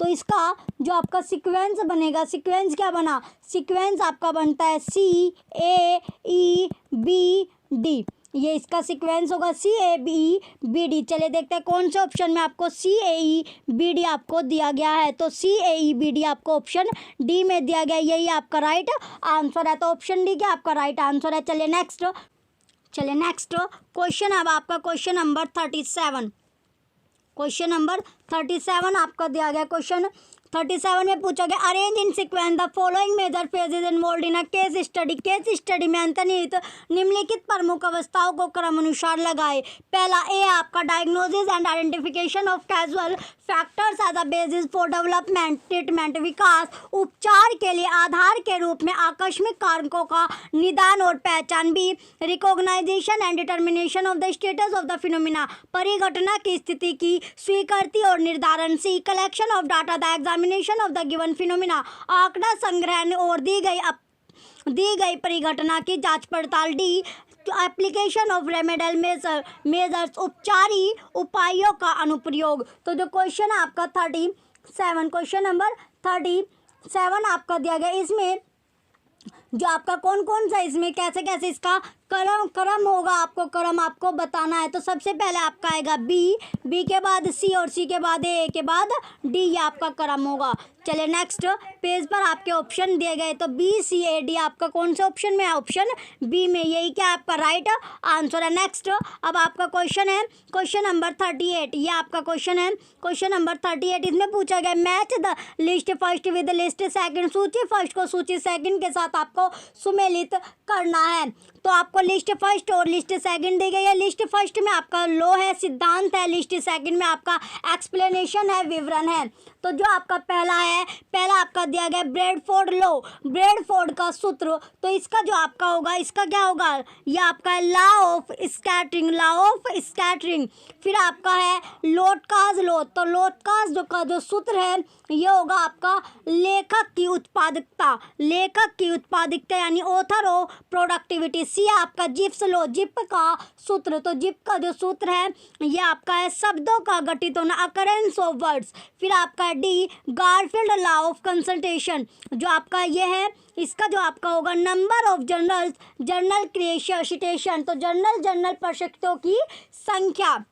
तो इसका जो आपका सीक्वेंस बनेगा, सीक्वेंस क्या बना, सीक्वेंस आपका बनता है CAEBD, ये इसका सीक्वेंस होगा CAEBD। चलिए देखते हैं कौन से ऑप्शन में आपको CAEBD आपको दिया गया है, तो CAEBD आपको ऑप्शन डी में दिया गया, यही आपका राइट आंसर है। तो ऑप्शन डी क्या आपका राइट आंसर है। चलिए नेक्स्ट क्वेश्चन, अब आपका क्वेश्चन नंबर 37। क्वेश्चन नंबर 37 आपका दिया गया, क्वेश्चन 37 में पूछा गया arrange in sequence the following major phases involved in a case study. Case study में अंतर्निहित निम्नलिखित प्रमुख अवस्थाओं को क्रमानुसार लगाए। पहला ए आपका diagnosis and identification of casual factors as a basis for development treatment, विकास उपचार के लिए आधार के रूप में आकस्मिक कारकों का निदान और पहचान। B recognisation and determination of the status of the phenomena, परिघटना की स्थिति की स्वीकृति और निर्धारण। C collection of data the examination of the given phenomena, आंकड़ा संग्रहण और दी गई परिघटना की जांच पड़ताल। D application of remedial measures, उपचारी उपायों का अनुप्रयोग। तो जो क्वेश्चन है आपका 37, क्वेश्चन नंबर 37 आपका दिया गया, इसमें जो आपका कौन कौन सा इसमें कैसे कैसे इसका क्रम होगा, आपको क्रम आपको बताना है। तो सबसे पहले आपका आएगा बी के बाद सी और सी के बाद ए के बाद डी, ये आपका क्रम होगा। चलिए नेक्स्ट पेज पर आपके ऑप्शन दिए गए, तो BCAD आपका कौन से ऑप्शन में है, ऑप्शन बी में, यही क्या आपका राइट आंसर है। नेक्स्ट अब आपका क्वेश्चन है क्वेश्चन नंबर 38, ये आपका क्वेश्चन है क्वेश्चन नंबर 38। इसमें पूछा गया match the list first with list second, सूची फर्स्ट को सूची सेकंड के साथ आपको सुमेलित करना है। तो आपको लिस्ट फर्स्ट और लिस्ट सेकंड दी गई है। लिस्ट फर्स्ट में आपका लो है, सिद्धांत है, लिस्ट सेकंड में आपका एक्सप्लेनेशन है, विवरण है। तो जो आपका पहला आपका दिया गया ब्रैडफोर्ड लॉ, ब्रैडफोर्ड का सूत्र, तो इसका जो आपका होगा, इसका क्या होगा, ये आपका law of scattering, law of scattering. फिर आपका है लोटकाज लॉ, तो लोटकाज का जो सूत्र है ये होगा आपका लेखक की उत्पादकता, लेखक की उत्पादकता यानी ऑथर ऑफ प्रोडक्टिविटी। सी आपका जिप्स लॉ, जिप का सूत्र, तो जिप का जो सूत्र है ये आपका है शब्दों का गठित होना, अकरेंस ऑफ वर्ड्स। फिर आपका D Garfield law of consultation, जो आपका ये है, इसका जो आपका होगा नंबर ऑफ जर्नल क्रिएशन, तो जर्नल प्रकाशितों की संख्या।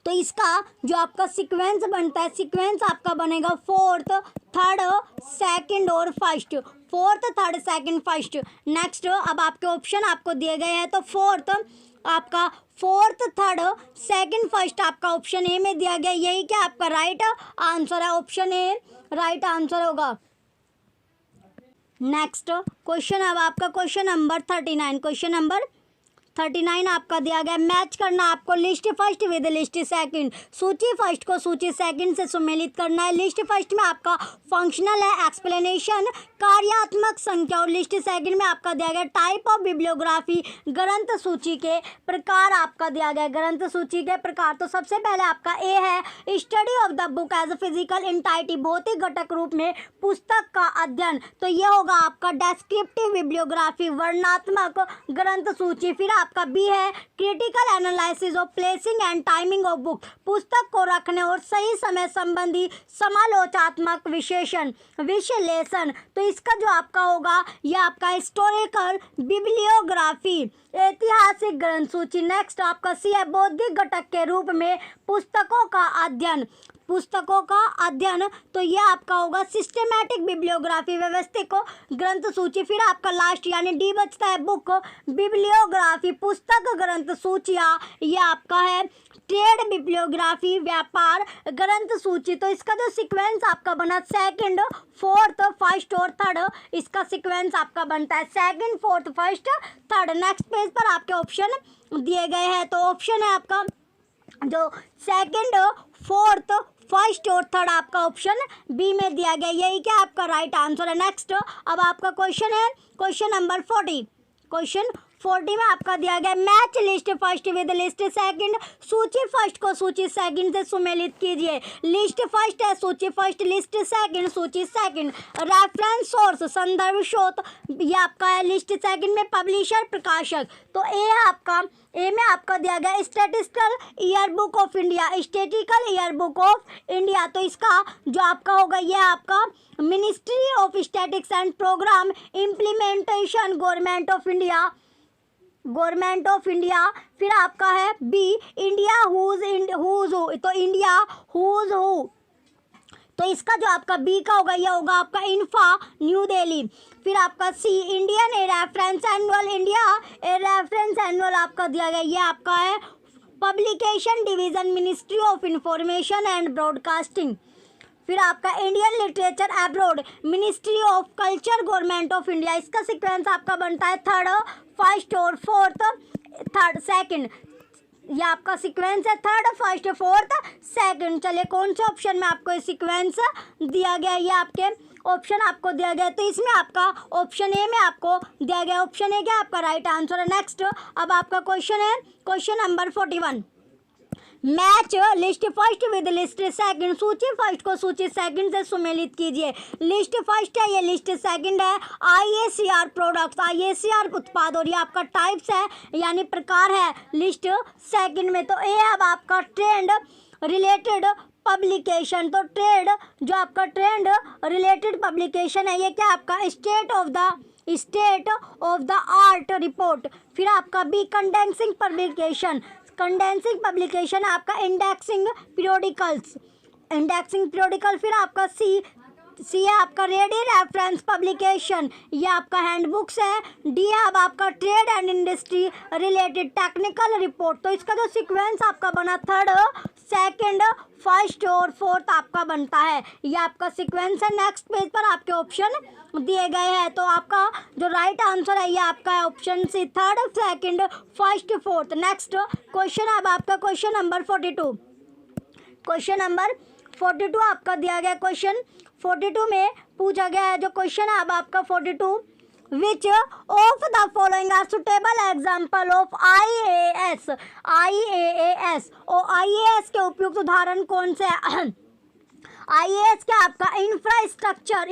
तो इसका जो आपका सीक्वेंस बनता है, सीक्वेंस आपका बनेगा फोर्थ, थर्ड, सेकंड और first, fourth, third, second, first. Next अब आपके ऑप्शन आपको दिए गए हैं, तो फोर्थ, थर्ड, सेकंड, फर्स्ट आपका ऑप्शन ए में दिया गया, यही क्या आपका राइट आंसर है, ऑप्शन ए राइट आंसर होगा। नेक्स्ट क्वेश्चन अब आपका क्वेश्चन नंबर 39, क्वेश्चन नंबर 39 आपका दिया गया मैच करना आपको list first with list second, सूची फर्स्ट को सूची सेकंड से सम्मिलित करना है। लिस्ट फर्स्ट में आपका फंक्शनल है एक्सप्लेनेशन कार्यात्मक संख्या, और लिस्ट सेकंड में आपका दिया गया टाइप ऑफ बिब्लियोग्राफी ग्रंथ सूची के प्रकार आपका दिया गया ग्रंथ सूची के प्रकार। तो सबसे पहले आपका ए है study of the book as a physical entity, भौतिक घटक रूप में पुस्तक का अध्ययन, तो ये होगा आपका डेस्क्रिप्टिव बिब्लियोग्राफी वर्णनात्मक ग्रंथ सूची। फिर आपका बी है critical analysis of placing and timing of book, पुस्तक को रखने और सही समय संबंधी समालोचनात्मक विश्लेषण, तो इसका जो आपका होगा ये आपका हिस्टोरिकल बिब्लियोग्राफी ऐतिहासिक ग्रंथ सूची। नेक्स्ट आपका सी है बौद्धिक घटक के रूप में पुस्तकों का अध्ययन, तो ये आपका होगा सिस्टेमैटिक बिब्लियोग्राफी व्यवस्थित ग्रंथ सूची। फिर आपका लास्ट यानी डी बचता है बुक बिब्लियोग्राफी पुस्तक ग्रंथ सूचियाँ, ये आपका है ट्रेड बिब्लियोग्राफी व्यापार ग्रंथ सूची। तो इसका जो सीक्वेंस आपका बना सेकंड फोर्थ फर्स्ट और थर्ड, इसका सीक्वेंस आपका बनता है second fourth first third. Next page पर आपके ऑप्शन दिए गए हैं, तो ऑप्शन है आपका जो सेकंड फोर्थ फर्स्ट और थर्ड आपका ऑप्शन बी में दिया गया, यही क्या आपका राइट आंसर है। नेक्स्ट अब आपका क्वेश्चन है क्वेश्चन नंबर 40, क्वेश्चन 40 में आपका दिया गया match list first with list second, सूची फर्स्ट को सूची सेकंड से सम्मिलित कीजिए। लिस्ट फर्स्ट है सूची फर्स्ट, लिस्ट सेकंड सूची सेकंड। रेफरेंस सोर्स संदर्भ स्रोत ये आपका है लिस्ट सेकंड में पब्लिशर प्रकाशक, तो ए है आपका ए में आपका दिया गया statistical year book of India, statistical year book of India, तो इसका जो आपका होगा ये आपका ministry of statistics and programme implementation government of India. फिर आपका है बी इंडिया हुज तो इंडिया हुज हु, तो इसका जो आपका बी का होगा ये होगा आपका इन्फा न्यू दिल्ली। फिर आपका C Indian a reference annual, India a reference annual आपका दिया गया ये आपका है publication division ministry of information and broadcasting. फिर आपका Indian literature abroad ministry of culture government of India, इसका सीक्वेंस आपका बनता है थर्ड फर्स्ट और फोर्थ थर्ड सेकंड, ये आपका सीक्वेंस है थर्ड फर्स्ट फोर्थ सेकंड। चलिए कौन से ऑप्शन में आपको सीक्वेंस दिया गया, ये आपके ऑप्शन आपको दिया गया, तो इसमें आपका ऑप्शन ए में आपको दिया गया, ऑप्शन ए क्या आपका राइट आंसर है। नेक्स्ट अब आपका क्वेश्चन है question number 41 match list first with list second, सूची फर्स्ट को सूची सेकंड से सम्मिलित कीजिए। लिस्ट फर्स्ट है ये लिस्ट सेकंड है IACR प्रोडक्ट्स, IACR उत्पाद, और ये आपका टाइप्स है यानी प्रकार है लिस्ट सेकंड में। तो ए अब आपका ट्रेंड रिलेटेड पब्लिकेशन, तो ट्रेड जो आपका ट्रेंड रिलेटेड पब्लिकेशन है ये क्या आपका state of the art report. फिर आपका B condensing publication, condensing publication आपका इंडेक्सिंग पीरियोडिकल। फिर आपका सी है आपका रेडी रेफरेंस पब्लिकेशन, ये आपका हैंडबुक्स है। डी है अब आपका trade and industry related technical report, तो इसका जो सीक्वेंस आपका बना थर्ड सेकंड फर्स्ट और फोर्थ आपका बनता है, ये आपका सीक्वेंस है। नेक्स्ट पेज पर आपके ऑप्शन दिए गए हैं, तो आपका जो राइट आंसर है ये आपका है option C third second first fourth. Next question अब आपका क्वेश्चन नंबर 42, क्वेश्चन नंबर 42 आपका दिया गया, क्वेश्चन 42 में पूछा गया है जो क्वेश्चन है अब आपका 42 which of the following are suitable example of IAS और IAS के उपयुक्त उदाहरण कौन से है। IAS क्या आपका infrastructure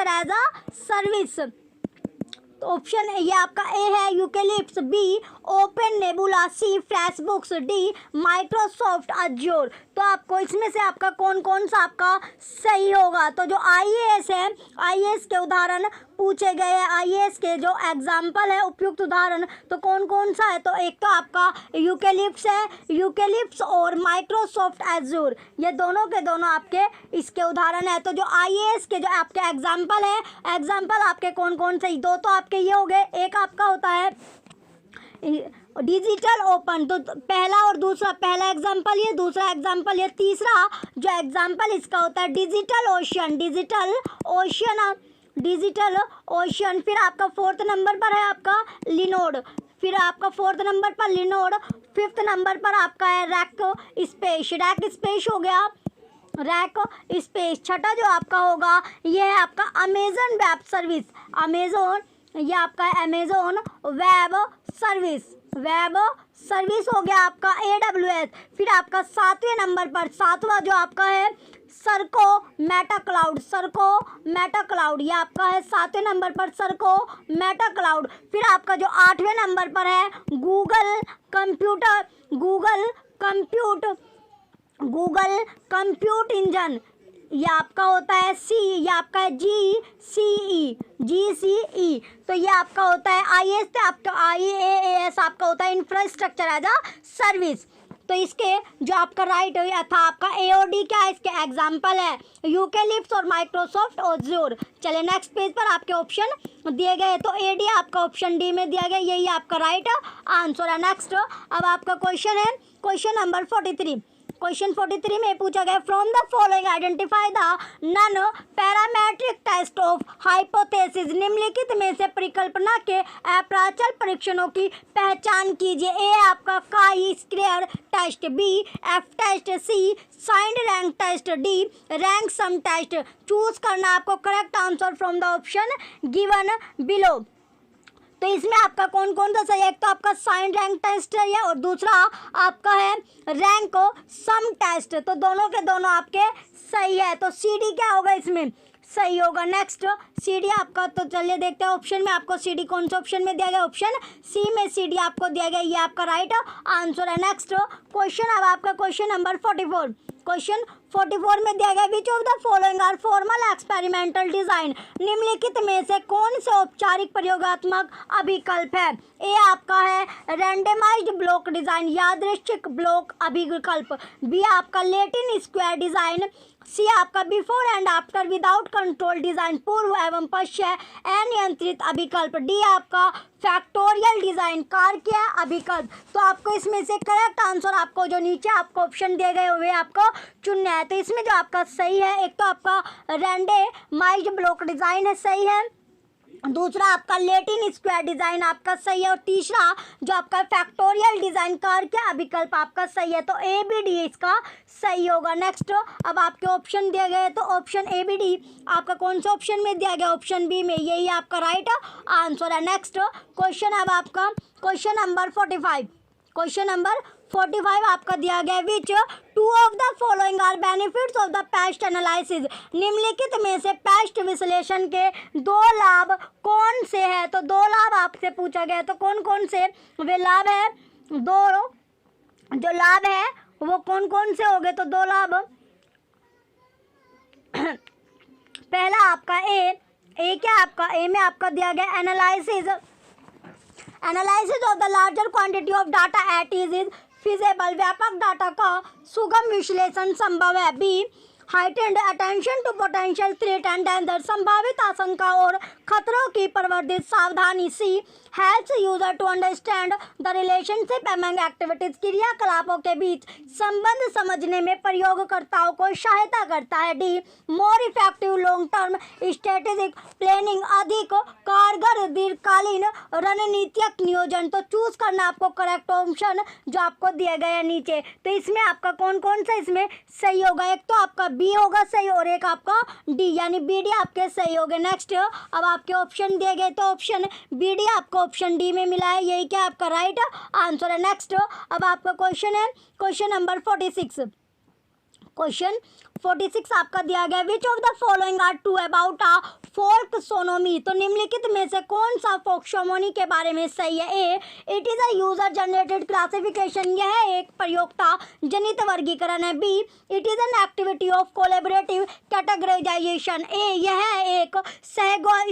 as a service, option ये आपका ए है Eucalyptus, B OpenNebula, C Facebooks, D Microsoft Azure. तो आपको इसमें से आपका कौन कौन सा आपका सही होगा। तो जो IAS है IAS के उदाहरण पूछे गए हैं, IAS के जो एग्जाम्पल है उपयुक्त उदाहरण तो कौन कौन सा है, तो एक तो आपका यूकेलिप्स है, यूकेलिप्स और माइक्रोसॉफ्ट अज्योर, ये दोनों के दोनों आपके इसके उदाहरण है। तो जो IAS के जो आपके एग्जाम्पल है, एग्जाम्पल आपके कौन कौन से, दो तो आपके ये हो गए, एक आपका होता है डिजिटल ओपन, तो पहला और दूसरा, पहला एग्जाम्पल ये, दूसरा एग्जाम्पल ये, तीसरा जो एग्जाम्पल इसका होता है डिजिटल ओशन डिजिटल ओशन। फिर आपका 4th नंबर पर है आपका लिनोड। फिर आपका 4th नंबर पर लिनोड। 5th नंबर पर आपका है रैक स्पेस। रैक स्पेस हो गया, रैक स्पेस। छठा जो आपका होगा ये है आपका अमेजन वेब सर्विस। अमेजोन, ये आपका है Amazon web service. Web service हो गया आपका AWS। फिर आपका 7वें नंबर पर, 7वां जो आपका है सर्को मेटा क्लाउड। सर्को मेटा क्लाउड, ये आपका है 7वें नंबर पर सर्को मेटा क्लाउड। फिर आपका जो 8वें नंबर पर है Google computer, Google compute engine. ये आपका होता है ये आपका है GCE। तो ये आपका होता है IAS, तो आपका IaaS आपका होता है इंफ्रास्ट्रक्चर एज अ सर्विस। तो इसके जो आपका राइट था आपका AOD क्या है, इसके एग्जाम्पल है यूकेलिप्स और माइक्रोसॉफ्ट ओज्योर। चले नेक्स्ट पेज पर आपके ऑप्शन दिए गए, तो AD आपका ऑप्शन डी में दिया गया, यही आपका राइट आंसर है। नेक्स्ट अब आपका क्वेश्चन है क्वेश्चन नंबर 43। क्वेश्चन 43 में पूछा गया from the following identify the non parametric test of hypothesis. निम्नलिखित में से परिकल्पना के अप्राचल परीक्षणों की पहचान कीजिए। ए आपका chi square test, B F test, C signed rank test, D rank sum test. Choose करना आपको correct answer from the option given below. तो इसमें आपका कौन कौन सा सही है, एक तो आपका साइन रैंक टेस्ट है और दूसरा आपका है रैंक सम टेस्ट। तो दोनों के दोनों आपके सही है। तो CD क्या होगा इसमें सही होगा। नेक्स्ट CD आपका, तो चलिए देखते हैं ऑप्शन में आपको CD कौन से ऑप्शन में दिया गया, ऑप्शन C में CD आपको दिया गया, ये आपका राइट आंसर है। नेक्स्ट क्वेश्चन अब आपका क्वेश्चन नंबर 44। क्वेश्चन 44 में दिया गया which of the following are formal experimental design. निम्नलिखित में से कौन से औपचारिक प्रयोगात्मक अभिकल्प है। ए आपका है रैंडमाइज्ड ब्लॉक डिजाइन, यादृच्छिक ब्लॉक अभिकल्प। बी आपका लेटिन स्क्वायर डिजाइन। सी आपका before and after without control design, पूर्व एवं पश्चात अनियंत्रित अभिकल्प। डी आपका फैक्टोरियल डिजाइन, कार्य अभिकल्प। तो आपको इसमें से करेक्ट आंसर आपको जो नीचे आपको ऑप्शन दिए गए हुए आपको चुनना है। तो इसमें जो आपका सही है, एक तो आपका रैंडमाइज्ड ब्लॉक डिजाइन है सही है, दूसरा आपका लेटिन स्क्वायर डिजाइन आपका सही है और तीसरा जो आपका फैक्टोरियल डिजाइन कार्य अभिकल्प आपका सही है। तो ABD इसका सही होगा। नेक्स्ट अब आपके ऑप्शन दिए गए, तो ऑप्शन ABD आपका कौन सा ऑप्शन में दिया गया, ऑप्शन बी में, यही आपका राइट आंसर है। नेक्स्ट क्वेश्चन अब आपका क्वेश्चन नंबर 45। क्वेश्चन नंबर 45 आपका दिया गया which two of the following are benefits of the PEST analysis. निम्नलिखित में से पेस्ट विश्लेषण के दो लाभ कौन से हैं। तो दो लाभ आपसे पूछा गया, तो कौन कौन से वे लाभ है, दो जो लाभ है वो कौन कौन से हो गए। तो दो लाभ, पहला आपका ए क्या आपका ए में आपका दिया गया analysis of the larger quantity of data it is feasible, व्यापक डाटा का सुगम विश्लेषण संभव है। B heightened attention to potential threat and danger, संभावित आशंका और खतरों की प्रवर्धित सावधानी। C helps user to understand the relationship among activities, क्रियाकलापों के बीच संबंध समझने में प्रयोगकर्ताओं को सहायता करता है। D more effective long term strategic planning, अधिक कारगर दीर्घकालीन रणनीतिक नियोजन। तो चूज करना आपको करेक्ट ऑप्शन जो आपको दिए गए हैं नीचे। तो इसमें आपका कौन कौन सा इसमें सही होगा, एक तो आपका बी होगा सही और एक आपका डी, यानी BD आपके सही हो गए। नेक्स्ट अब आपके ऑप्शन दिए गए, तो ऑप्शन BD आपको ऑप्शन डी में मिला है, यही क्या आपका राइट आंसर है। नेक्स्ट अब आपका क्वेश्चन है क्वेश्चन नंबर 46। क्वेश्चन 46 आपका दिया गया which of the following are true about a folksonomy. तो निम्नलिखित में से कौन सा फोक्सोनोमी के बारे में सही है। A it is a user generated classification, यह एक प्रयोक्ता जनित वर्गीकरण है। B it is an activity of collaborative categorisation, ए यह एक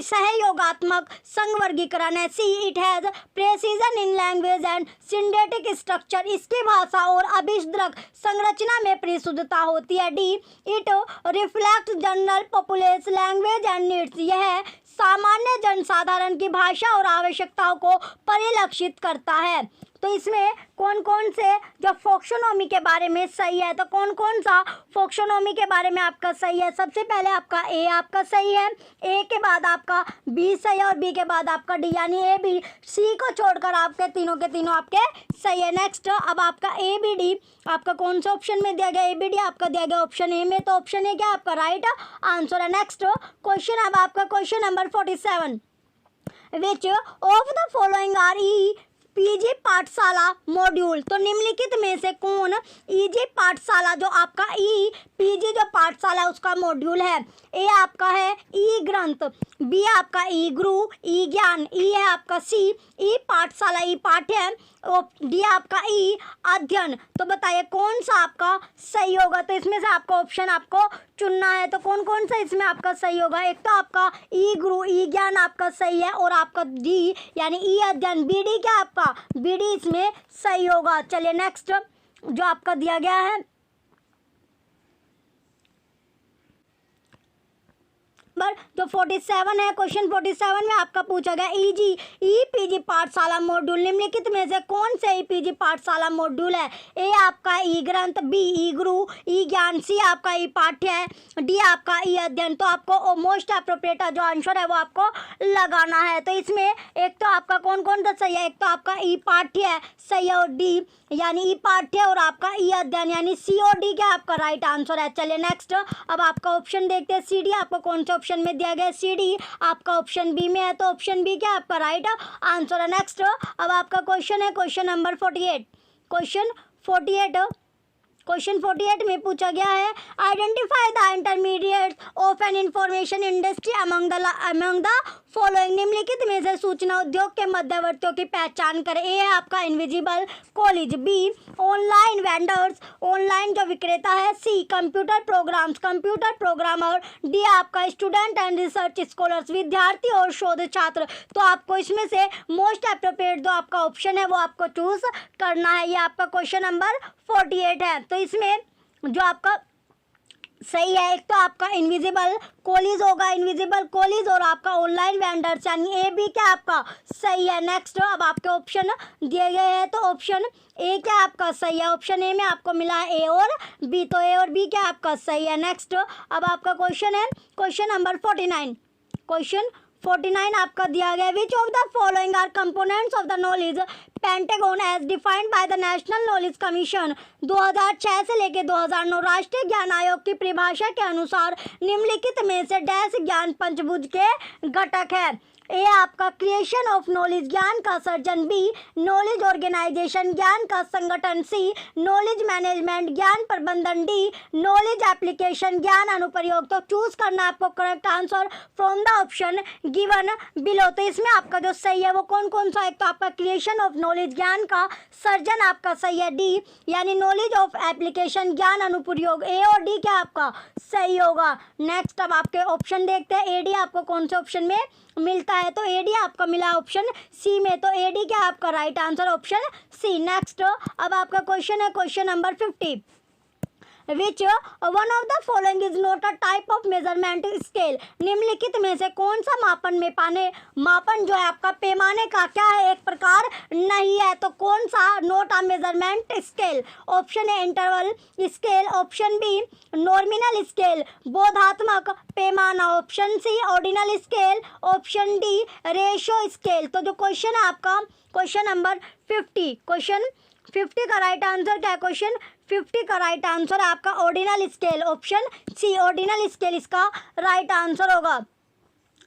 सहयोगात्मक संघ वर्गीकरण है। C it has precision in language and synthetic structure, इसकी भाषा और अभिष्द्रक संरचना में परिशुद्धता होती है। D it reflect general population language and needs, यह सामान्य जनसाधारण की भाषा और आवश्यकताओं को परिलक्षित करता है। तो इसमें कौन कौन से जो फोक्सोनोमी के बारे में सही है, तो कौन कौन सा फोक्सोनोमी के बारे में आपका सही है? सबसे पहले आपका ए आपका सही है, ए के बाद आपका बी सही है और बी के बाद आपका डी, यानी ए बी सी को छोड़कर आपके तीनों के तीनों आपके सही है। नेक्स्ट अब आपका ए बी डी आपका कौन सा ऑप्शन में दिया गया? ए बी डी आपका दिया गया ऑप्शन ए में, तो ऑप्शन ए क्या आपका राइट आंसर है। नेक्स्ट क्वेश्चन अब आपका question number 47, which of the following R E PG पाठशाला मॉड्यूल, तो निम्नलिखित में से कौन ईजी पाठशाला जो आपका ई पीजी जो पाठशाला है उसका मॉड्यूल है? ए आपका है ई ग्रंथ, बी आपका ई गुरु ई ज्ञान, ई है आपका सी ई पाठशाला ई पाठ्य, डी आपका ई अध्ययन। तो बताइए कौन सा आपका सही होगा? तो इसमें से आपका ऑप्शन आपको चुनना है, तो कौन कौन सा इसमें आपका सही होगा? एक तो आपका ई गुरु ई ज्ञान आपका सही है और आपका डी यानी ई अध्ययन बी डी क्या आपका बी डी इसमें सही होगा। चलिए नेक्स्ट जो आपका दिया गया है जो 47 है, क्वेश्चन 47 में आपका पूछा गया ईजी ई पीजी पाठशाला मॉड्यूल निम्नलिखित में से कौन से ई पीजी पाठशाला मॉड्यूल है? ए आपका ई ग्रंथ, बी ई गुरु ई ज्ञान, सी आपका ई पाठ्य है, डी आपका ई अध्ययन। तो आपको मोस्ट अप्रोप्रिएट जो आंसर है वो आपको लगाना है। तो इसमें एक तो आपका कौन कौन सा सही है? एक तो आपका ई पाठ्य है सही है और डी यानी ई पाठ्य और आपका ई अध्ययन यानी सी और डी क्या आपका राइट आंसर है। चलिए नेक्स्ट अब आपका ऑप्शन देखते हैं सी डी आपको कौन से ऑप्शन में दिया गया? सी डी आपका ऑप्शन बी में है, तो ऑप्शन बी क्या आपका राइट आंसर है। नेक्स्ट अब आपका क्वेश्चन है क्वेश्चन नंबर 48, क्वेश्चन 48 में पूछा गया है identify the intermediate of an information industry among the following निम्नलिखित में से सूचना उद्योग के मध्यवर्तियों की पहचान करें। ए है आपका invisible college, B online vendors online जो विक्रेता है, C computer programs computer programmer, D आपका स्टूडेंट एंड रिसर्च स्कॉलर्स विद्यार्थी और शोध छात्र। तो आपको इसमें से मोस्ट अप्रोप्रिएट जो आपका ऑप्शन है वो आपको चूज करना है। ये आपका क्वेश्चन नंबर 48 है। तो इसमें जो आपका सही है एक तो आपका इनविजिबल कॉलेज होगा, इनविजिबल कॉलेज और आपका ऑनलाइन वेंडर्स यानी ए बी क्या आपका सही है। नेक्स्ट अब आपके ऑप्शन दिए गए हैं तो ऑप्शन ए क्या आपका सही है, ऑप्शन ए में आपको मिला है ए और बी, तो ए और बी क्या आपका सही है। नेक्स्ट अब आपका क्वेश्चन है क्वेश्चन नंबर 49, क्वेश्चन 49 आपका दिया गया which of the following are components of the knowledge pentagon as defined by the national knowledge commission 2006 से लेकर 2009 राष्ट्रीय ज्ञान आयोग की परिभाषा के अनुसार निम्नलिखित में से डैश ज्ञान पंचभुज के घटक है। ए आपका क्रिएशन ऑफ नॉलेज ज्ञान का सर्जन, बी नॉलेज ऑर्गेनाइजेशन ज्ञान का संगठन, सी नॉलेज मैनेजमेंट ज्ञान प्रबंधन, डी नॉलेज एप्लीकेशन ज्ञान अनुप्रयोग। तो चूज करना आपको correct answer from the option given below. तो इसमें आपका जो सही है वो कौन कौन सा? एक तो आपका क्रिएशन ऑफ नॉलेज ज्ञान का सर्जन आपका सही है, डी यानी नॉलेज ऑफ एप्लीकेशन ज्ञान अनुप्रयोग, ए और डी क्या आपका सही होगा। नेक्स्ट अब आपके ऑप्शन देखते हैं ए डी आपको कौन से ऑप्शन में मिलता है, तो ए डी आपका मिला ऑप्शन सी में, तो ए डी क्या आपका right answer option C. Next अब आपका क्वेश्चन है question number 50 which one of the following is not a type of measurement scale निम्नलिखित में से कौन सा मापन जो है आपका पैमाने का क्या है एक प्रकार नहीं है, तो कौन सा not a measurement scale? Option A interval scale, option B nominal scale बोधात्मक पैमाना, option C ordinal scale, option D ratio scale. तो जो क्वेश्चन है आपका क्वेश्चन नंबर 50, क्वेश्चन 50 का राइट आंसर क्या है? क्वेश्चन 50 का राइट आंसर है आपका ordinal scale, option C ordinal scale इसका राइट आंसर होगा।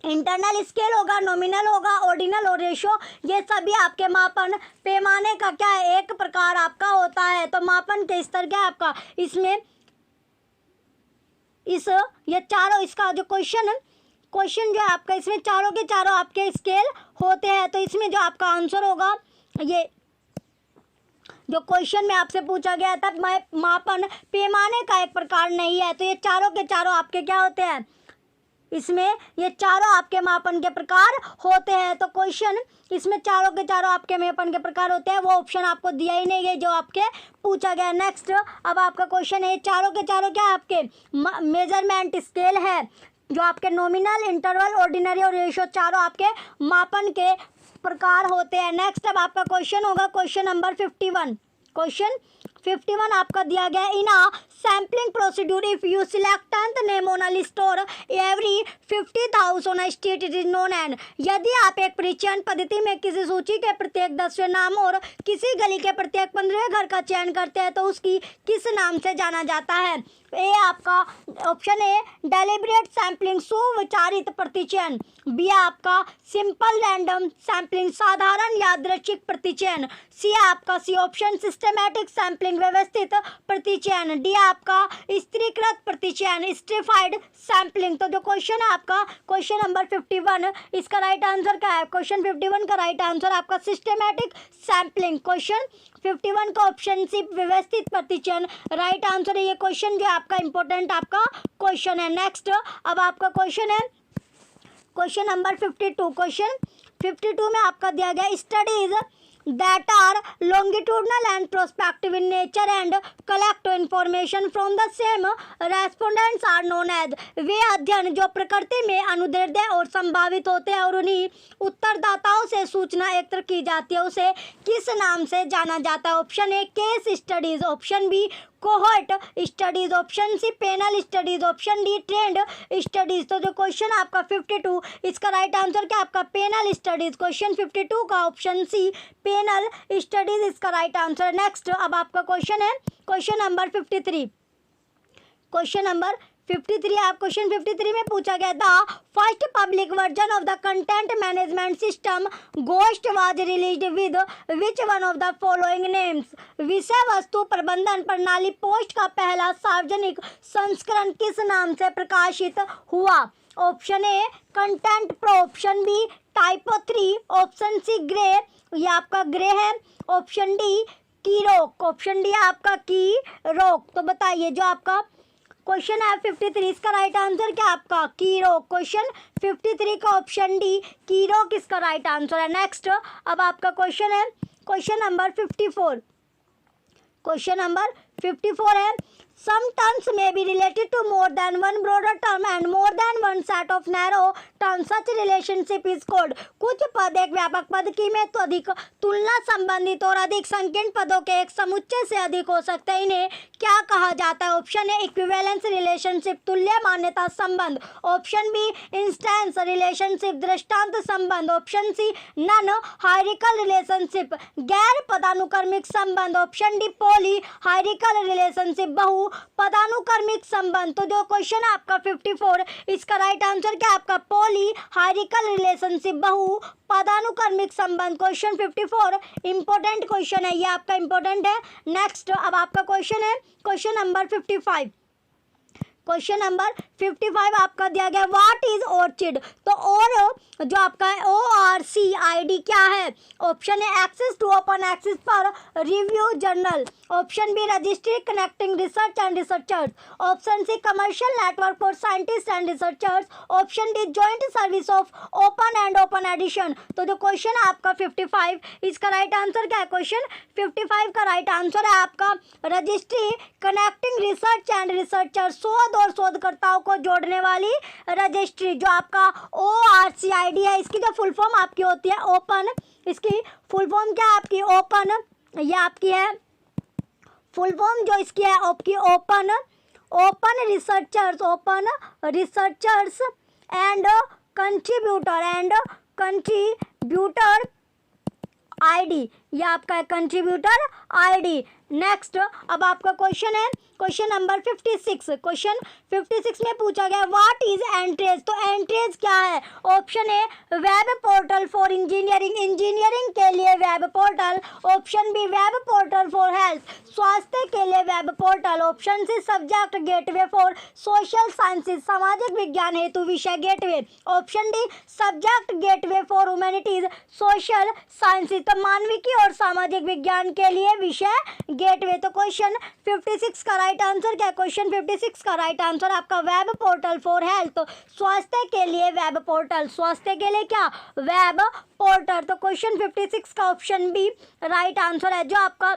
इंटरनल स्केल होगा, नॉमिनल होगा, ऑर्डिनल और रेशियो ये सभी आपके मापन पैमाने का क्या है एक प्रकार आपका होता है। तो मापन के स्तर क्या है आपका इसमें ये चारों इसका जो क्वेश्चन जो है आपका इसमें चारों के चारों आपके स्केल होते हैं। तो इसमें जो आपका आंसर होगा ये जो क्वेश्चन में आपसे पूछा गया था मापन पैमाने का एक प्रकार नहीं है, तो ये चारों के चारों आपके क्या होते हैं इसमें ये चारों आपके मापन के प्रकार होते हैं। तो क्वेश्चन इसमें चारों के चारों आपके मापन के प्रकार होते हैं, वो ऑप्शन आपको दिया ही नहीं है जो आपके पूछा गया। नेक्स्ट अब आपका क्वेश्चन है चारों के चारों क्या आपके मेजरमेंट स्केल है जो आपके नॉमिनल इंटरवल ऑर्डिनरी और रेशियो चारों आपके मापन के प्रकार होते हैं। नेक्स्ट अब आपका क्वेश्चन होगा क्वेश्चन नंबर 51। क्वेश्चन 51 आपका दिया गया in a sampling procedure if you select 10th name on a list और every 50th house on a street it is known and. यदि आप एक परिचयन पद्धति में किसी सूची के प्रत्येक 10वें नाम और किसी गली के प्रत्येक 15वें घर का चयन करते हैं तो उसकी किस नाम से जाना जाता है? ए आपका ऑप्शन ए डेलिब्रेट सैम्पलिंग सुविचारित प्रतिचयन, बी आपका सिंपल रैंडम सैम्पलिंग साधारण यादृच्छिक प्रतिचयन, सी आपका सी ऑप्शन सिस्टमैटिक सैम्पलिंग व्यवस्थित प्रतिचयन, डी आपका स्त्रीकृत प्रतिचयन स्ट्रीफाइड सैम्पलिंग। तो जो क्वेश्चन है आपका क्वेश्चन नंबर 51, इसका राइट आंसर क्या है? क्वेश्चन 51 का राइट आंसर आपका सिस्टमैटिक सैम्पलिंग। क्वेश्चन 51 का ऑप्शन सी व्यवस्थित प्रतिचयन राइट आंसर है। ये क्वेश्चन जो आपका इंपॉर्टेंट आपका क्वेश्चन है। नेक्स्ट अब आपका क्वेश्चन है क्वेश्चन नंबर 52। क्वेश्चन 52 में आपका दिया गया studies that are longitudinal and prospective in nature and collect information from the same respondents are known as। वे अध्ययन जो प्रकृति में अनुदैर्ध्य और संभावित होते हैं और उन्हीं उत्तरदाताओं से सूचना एकत्र की जाती है उसे किस नाम से जाना जाता है? Option A case studies, option B cohort studies, option C panel studies, option D trend studies. तो जो क्वेश्चन आपका 52 इसका राइट आंसर क्या आपका पेनल स्टडीज। क्वेश्चन 52 का ऑप्शन सी पेनल स्टडीज इसका राइट आंसर। नेक्स्ट अब आपका क्वेश्चन है क्वेश्चन नंबर 53। क्वेश्चन नंबर 53 आप क्वेश्चन 53 में पूछा गया the first public version of the content management system ghost was released with which one of the following names. विषय वस्तु प्रबंधन प्रणाली पोस्ट का पहला सार्वजनिक संस्करण किस नाम से प्रकाशित हुआ? Option A content pro, option B typo 3, option C grey, ये आपका ग्रे है, ऑप्शन डी की रोक, ऑप्शन डी आपका की रोक। तो बताइए जो आपका क्वेश्चन है 53 इसका राइट आंसर क्या आपका की रोक। क्वेश्चन 53 का ऑप्शन डी की रोक इसका राइट आंसर है। नेक्स्ट अब आपका क्वेश्चन है क्वेश्चन नंबर 54। क्वेश्चन नंबर 54 है some terms may be related to more than one broader term and more than one set of narrow terms। such relationship is called। कुछ पद एक व्यापक पद की में तो अधिक तुलना संबंधित और अधिक संकीर्ण पदों के एक समुच्चय से अधिक हो सकते हैं, इन्हें क्या कहा जाता है? ऑप्शन ए इक्विवेलेंस रिलेशनशिप तुल्य मान्यता संबंध, ऑप्शन बी इंस्टेंस रिलेशनशिप दृष्टांत संबंध, option C non hierarchical relationship गैर पदानुक्रमिक संबंध, option D poly hierarchical relationship बहु पदानुक्रमिक संबंध। तो जो क्वेश्चन है आपका 54 इसका राइट आंसर क्या आपका पॉली हायरिकल रिलेशनशिप बहु पदानुक्रमिक संबंध। क्वेश्चन 54 इंपॉर्टेंट क्वेश्चन है, ये आपका इंपॉर्टेंट है। नेक्स्ट अब आपका क्वेश्चन है क्वेश्चन नंबर 55। क्वेश्चन नंबर 55 आपका दिया गया व्हाट इज ऑर्चिड। तो और जो आपका ORCID क्या है? Option A access to open access peer review journal, option B registry connecting research and researchers, option C commercial network for scientist and researchers, option D joint service of open and open edition. तो जो question है आपका 55 इसका right answer क्या है? Question 55 का right answer है आपका registry connecting research and researchers, शोध और शोधकर्ताओं को जोड़ने वाली रजिस्ट्री। जो आपका ORCID है इसकी जो फुल फॉर्म आपकी होती है ओपन, इसकी फुल फॉर्म क्या है आपकी ओपन, ये आपकी है फुल फॉर्म जो इसकी है आपकी open researchers and contributor ID, ये आपका है कंट्रीब्यूटर ID। नेक्स्ट अब आपका क्वेश्चन है क्वेश्चन नंबर 56। क्वेश्चन 56 में पूछा गया व्हाट इज एंट्रेज। तो एंट्रेज क्या है? Option A web portal for engineering, engineering के लिए web portal, option B web portal for health, स्वास्थ्य के लिए web portal, option C subject gateway for social sciences, सामाजिक विज्ञान हेतु विषय gateway, option D subject gateway for humanities social sciences, तो मानविकी और सामाजिक विज्ञान के लिए विषय गेटवे। तो क्वेश्चन 56 का राइट आंसर क्या है? क्वेश्चन 56 का राइट आंसर आपका वेब पोर्टल फॉर हेल्थ, तो स्वास्थ्य के लिए वेब पोर्टल, स्वास्थ्य के लिए क्या वेब पोर्टल। तो क्वेश्चन 56 का ऑप्शन बी राइट आंसर है। जो आपका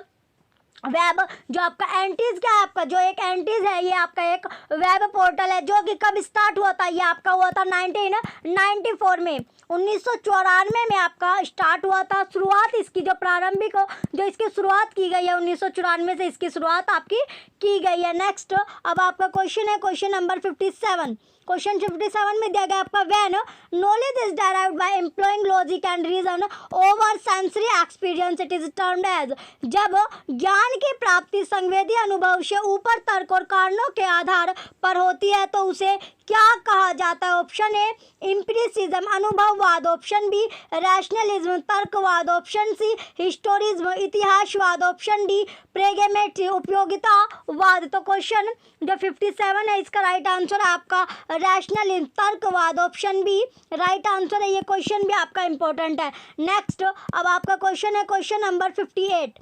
वेब जो आपका एंटीज क्या है आपका जो एक एंटीज है ये आपका एक वेब पोर्टल है जो कि कब स्टार्ट हुआ था? ये आपका हुआ था 1994 में। 1994 में आपका स्टार्ट हुआ था। शुरुआत इसकी जो प्रारंभिक जो इसकी शुरुआत की गई है 1994 से इसकी शुरुआत आपकी की गई है। नेक्स्ट अब आपका क्वेश्चन है क्वेश्चन नंबर 57। क्वेश्चन 57 में दिया गया आपका when knowledge is derived by employing logic and reason over sensory experience it is termed as. जब ज्ञान की प्राप्ति संवेदी अनुभव से ऊपर तर्क और कारणों के आधार पर होती है तो उसे क्या कहा जाता है? ऑप्शन ए एम्पिरिसिज्म अनुभववाद, ऑप्शन बी रैशनलिज्म तर्कवाद, ऑप्शन सी हिस्टोरिज्म इतिहासवाद, ऑप्शन डी प्रेगमेटिक उपयोगितावाद। तो क्वेश्चन जो 57 है इसका राइट आंसर है आपका रैशनलिज्म तर्कवाद, ऑप्शन बी राइट आंसर है। ये क्वेश्चन भी आपका इंपॉर्टेंट है। नेक्स्ट अब आपका क्वेश्चन है question number 58।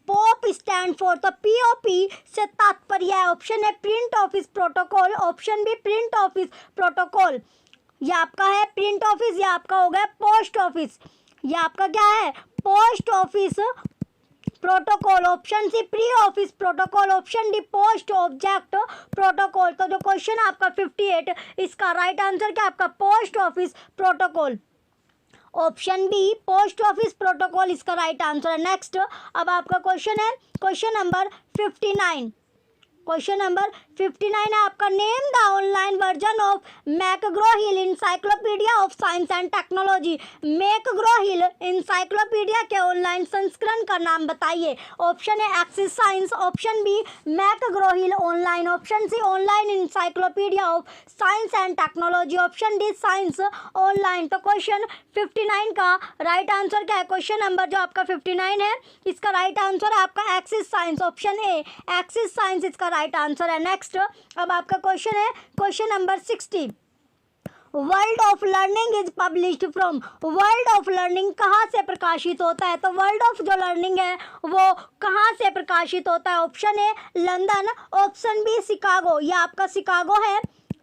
POP stand for, तो पीओपी से तात्पर्य है ऑप्शन है print office protocol, option B print office protocol. ये आपका है प्रिंट ऑफिस, ये आपका हो गया पोस्ट ऑफिस। ये आपका क्या है post office protocol, option C pre office protocol, option D post object protocol. तो जो क्वेश्चन आपका 58 इसका राइट आंसर क्या आपका post office protocol, option B post office protocol इसका राइट आंसर है। नेक्स्ट अब आपका क्वेश्चन है क्वेश्चन नंबर 59। क्वेश्चन नंबर 59 है आपका name the online version of McGraw Hill encyclopedia of science and technology. McGraw Hill encyclopedia के ऑनलाइन संस्करण का नाम बताइए। ऑप्शन है access science, option B McGraw Hill online, option C online encyclopedia of science and technology, option D science online. तो question 59 का right answer क्या है? क्वेश्चन नंबर जो आपका 59 है इसका राइट आंसर है आपका axis science, option A axis science इसका राइट आंसर है। नेक्स्ट अब आपका क्वेश्चन है question number 60। World of learning is published from, world of learning कहाँ से प्रकाशित होता है? तो वर्ल्ड ऑफ जो लर्निंग है वो कहाँ से प्रकाशित होता है? Option A London, option B Chicago, ये आपका शिकागो है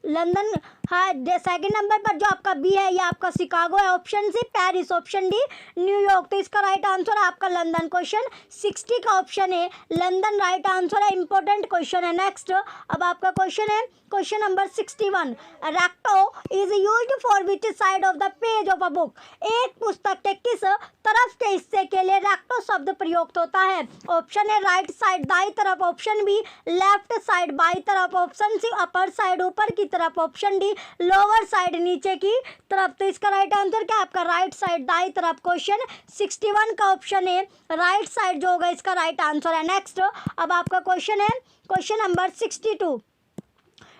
लंदन। हाँ सेकंड नंबर पर जो आपका बी है ये आपका शिकागो है, option C Paris, option D New York. तो इसका राइट आंसर है आपका लंदन। क्वेश्चन 60 का ऑप्शन है लंदन राइट आंसर है, इंपॉर्टेंट क्वेश्चन है। नेक्स्ट अब आपका क्वेश्चन है question number 61। Recto is used for which side of the page of a book, एक पुस्तक के किस तरफ के हिस्से के लिए रेक्टो शब्द प्रयुक्त होता है? ऑप्शन है राइट साइड दाई तरफ, option be left side by तरफ, ऑप्शन सी अपर साइड ऊपर की तरफ, ऑप्शन डी लोअर साइड नीचे की तरफ। तो इसका राइट आंसर क्या है आपका राइट साइड दाई तरफ। क्वेश्चन 61 का ऑप्शन है राइट साइड जो होगा इसका राइट आंसर है। नेक्स्ट अब आपका क्वेश्चन है question number 62।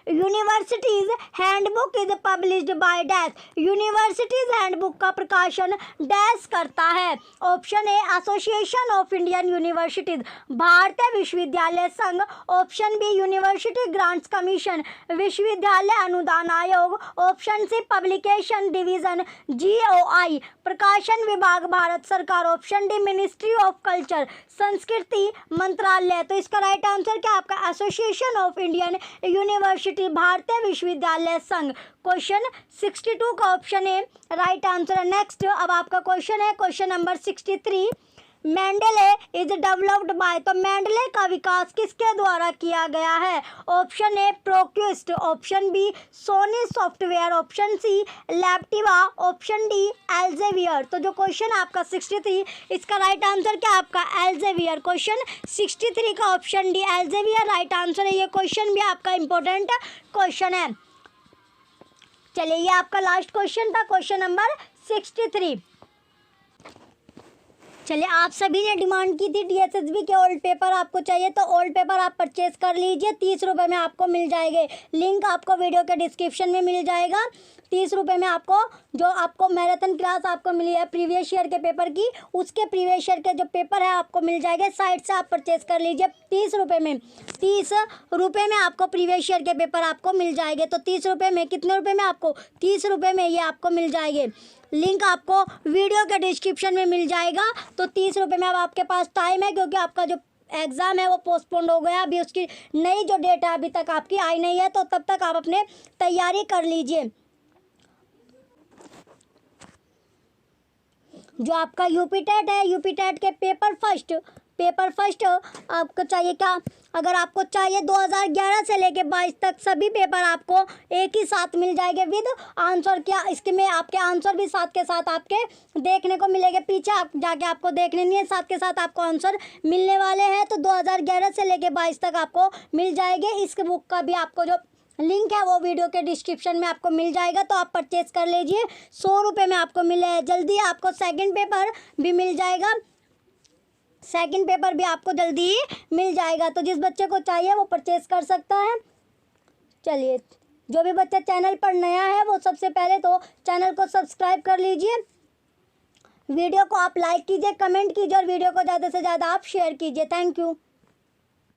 Universities handbook is published by dash, universities handbook का प्रकाशन डैश करता है? Option A association of Indian universities, भारतीय विश्वविद्यालय संघ, option B university grants commission, विश्वविद्यालय अनुदान आयोग, option C publication division GOI, प्रकाशन विभाग भारत सरकार, option D ministry of culture संस्कृति मंत्रालय। तो इसका राइट आंसर क्या आपका एसोसिएशन ऑफ इंडियन यूनिवर्सिटी भारतीय विश्वविद्यालय संघ। क्वेश्चन 62 का ऑप्शन है राइट आंसर है। नेक्स्ट अब आपका क्वेश्चन है question number 63। Mendeley is developed by, तो मेंडेले का विकास किसके द्वारा किया गया है? Option A ProQuest, option B Sony software, option C Laptiva, option D Elsevier. तो जो क्वेश्चन आपका 63 इसका राइट आंसर क्या आपका एल्जेवियर। क्वेश्चन 63 का ऑप्शन डी एल्जेवियर राइट आंसर है। ये क्वेश्चन भी आपका इंपॉर्टेंट क्वेश्चन है। चलिए ये आपका लास्ट क्वेश्चन था क्वेश्चन नंबर 63। चलिए आप सभी ने डिमांड की थी DSSB के ओल्ड पेपर आपको चाहिए तो ओल्ड पेपर आप परचेज कर लीजिए, 30 रुपये में आपको मिल जाएंगे। लिंक आपको वीडियो के डिस्क्रिप्शन में मिल जाएगा। 30 रुपये में आपको जो आपको मैराथन क्लास आपको मिली है प्रीवियस ईयर के पेपर की, उसके प्रीवियस ईयर के जो पेपर है आपको मिल जाएंगे। साइट से आप परचेज कर लीजिए 30 रुपये में। 30 रुपये में आपको प्रीवियस ईयर के पेपर आपको मिल जाएंगे। तो 30 रुपये में कितने रुपये में आपको 30 रुपये में ये आपको मिल जाएंगे। लिंक आपको वीडियो के डिस्क्रिप्शन में मिल जाएगा। तो 30 रुपये में अब आपके पास टाइम है क्योंकि आपका जो एग्ज़ाम है वो पोस्टपोन्ड हो गया, अभी उसकी नई जो डेट है अभी तक आपकी आई नहीं है, तो तब तक आप अपने तैयारी कर लीजिए। जो आपका यूपी टेट है, यूपी टेट के पेपर फर्स्ट पेपर फर्स्ट आपको चाहिए क्या, अगर आपको चाहिए 2011 से लेके 22 तक सभी पेपर आपको एक ही साथ मिल जाएंगे विद आंसर। क्या इसके में आपके आंसर भी साथ के साथ आपके देखने को मिलेंगे, पीछे आप जाके आपको देखने नहीं है, साथ के साथ आपको आंसर मिलने वाले हैं। तो 2011 से लेके 22 तक आपको मिल जाएंगे। इस बुक का भी आपको जो लिंक है वो वीडियो के डिस्क्रिप्शन में आपको मिल जाएगा, तो आप परचेज कर लीजिए। 100 रुपये में आपको मिले हैं। जल्दी आपको सेकंड पेपर भी मिल जाएगा, सेकंड पेपर भी आपको जल्दी ही मिल जाएगा। तो जिस बच्चे को चाहिए वो परचेज कर सकता है। चलिए, जो भी बच्चा चैनल पर नया है वो सबसे पहले तो चैनल को सब्सक्राइब कर लीजिए, वीडियो को आप लाइक कीजिए, कमेंट कीजिए और वीडियो को ज़्यादा से ज़्यादा आप शेयर कीजिए। Thank you.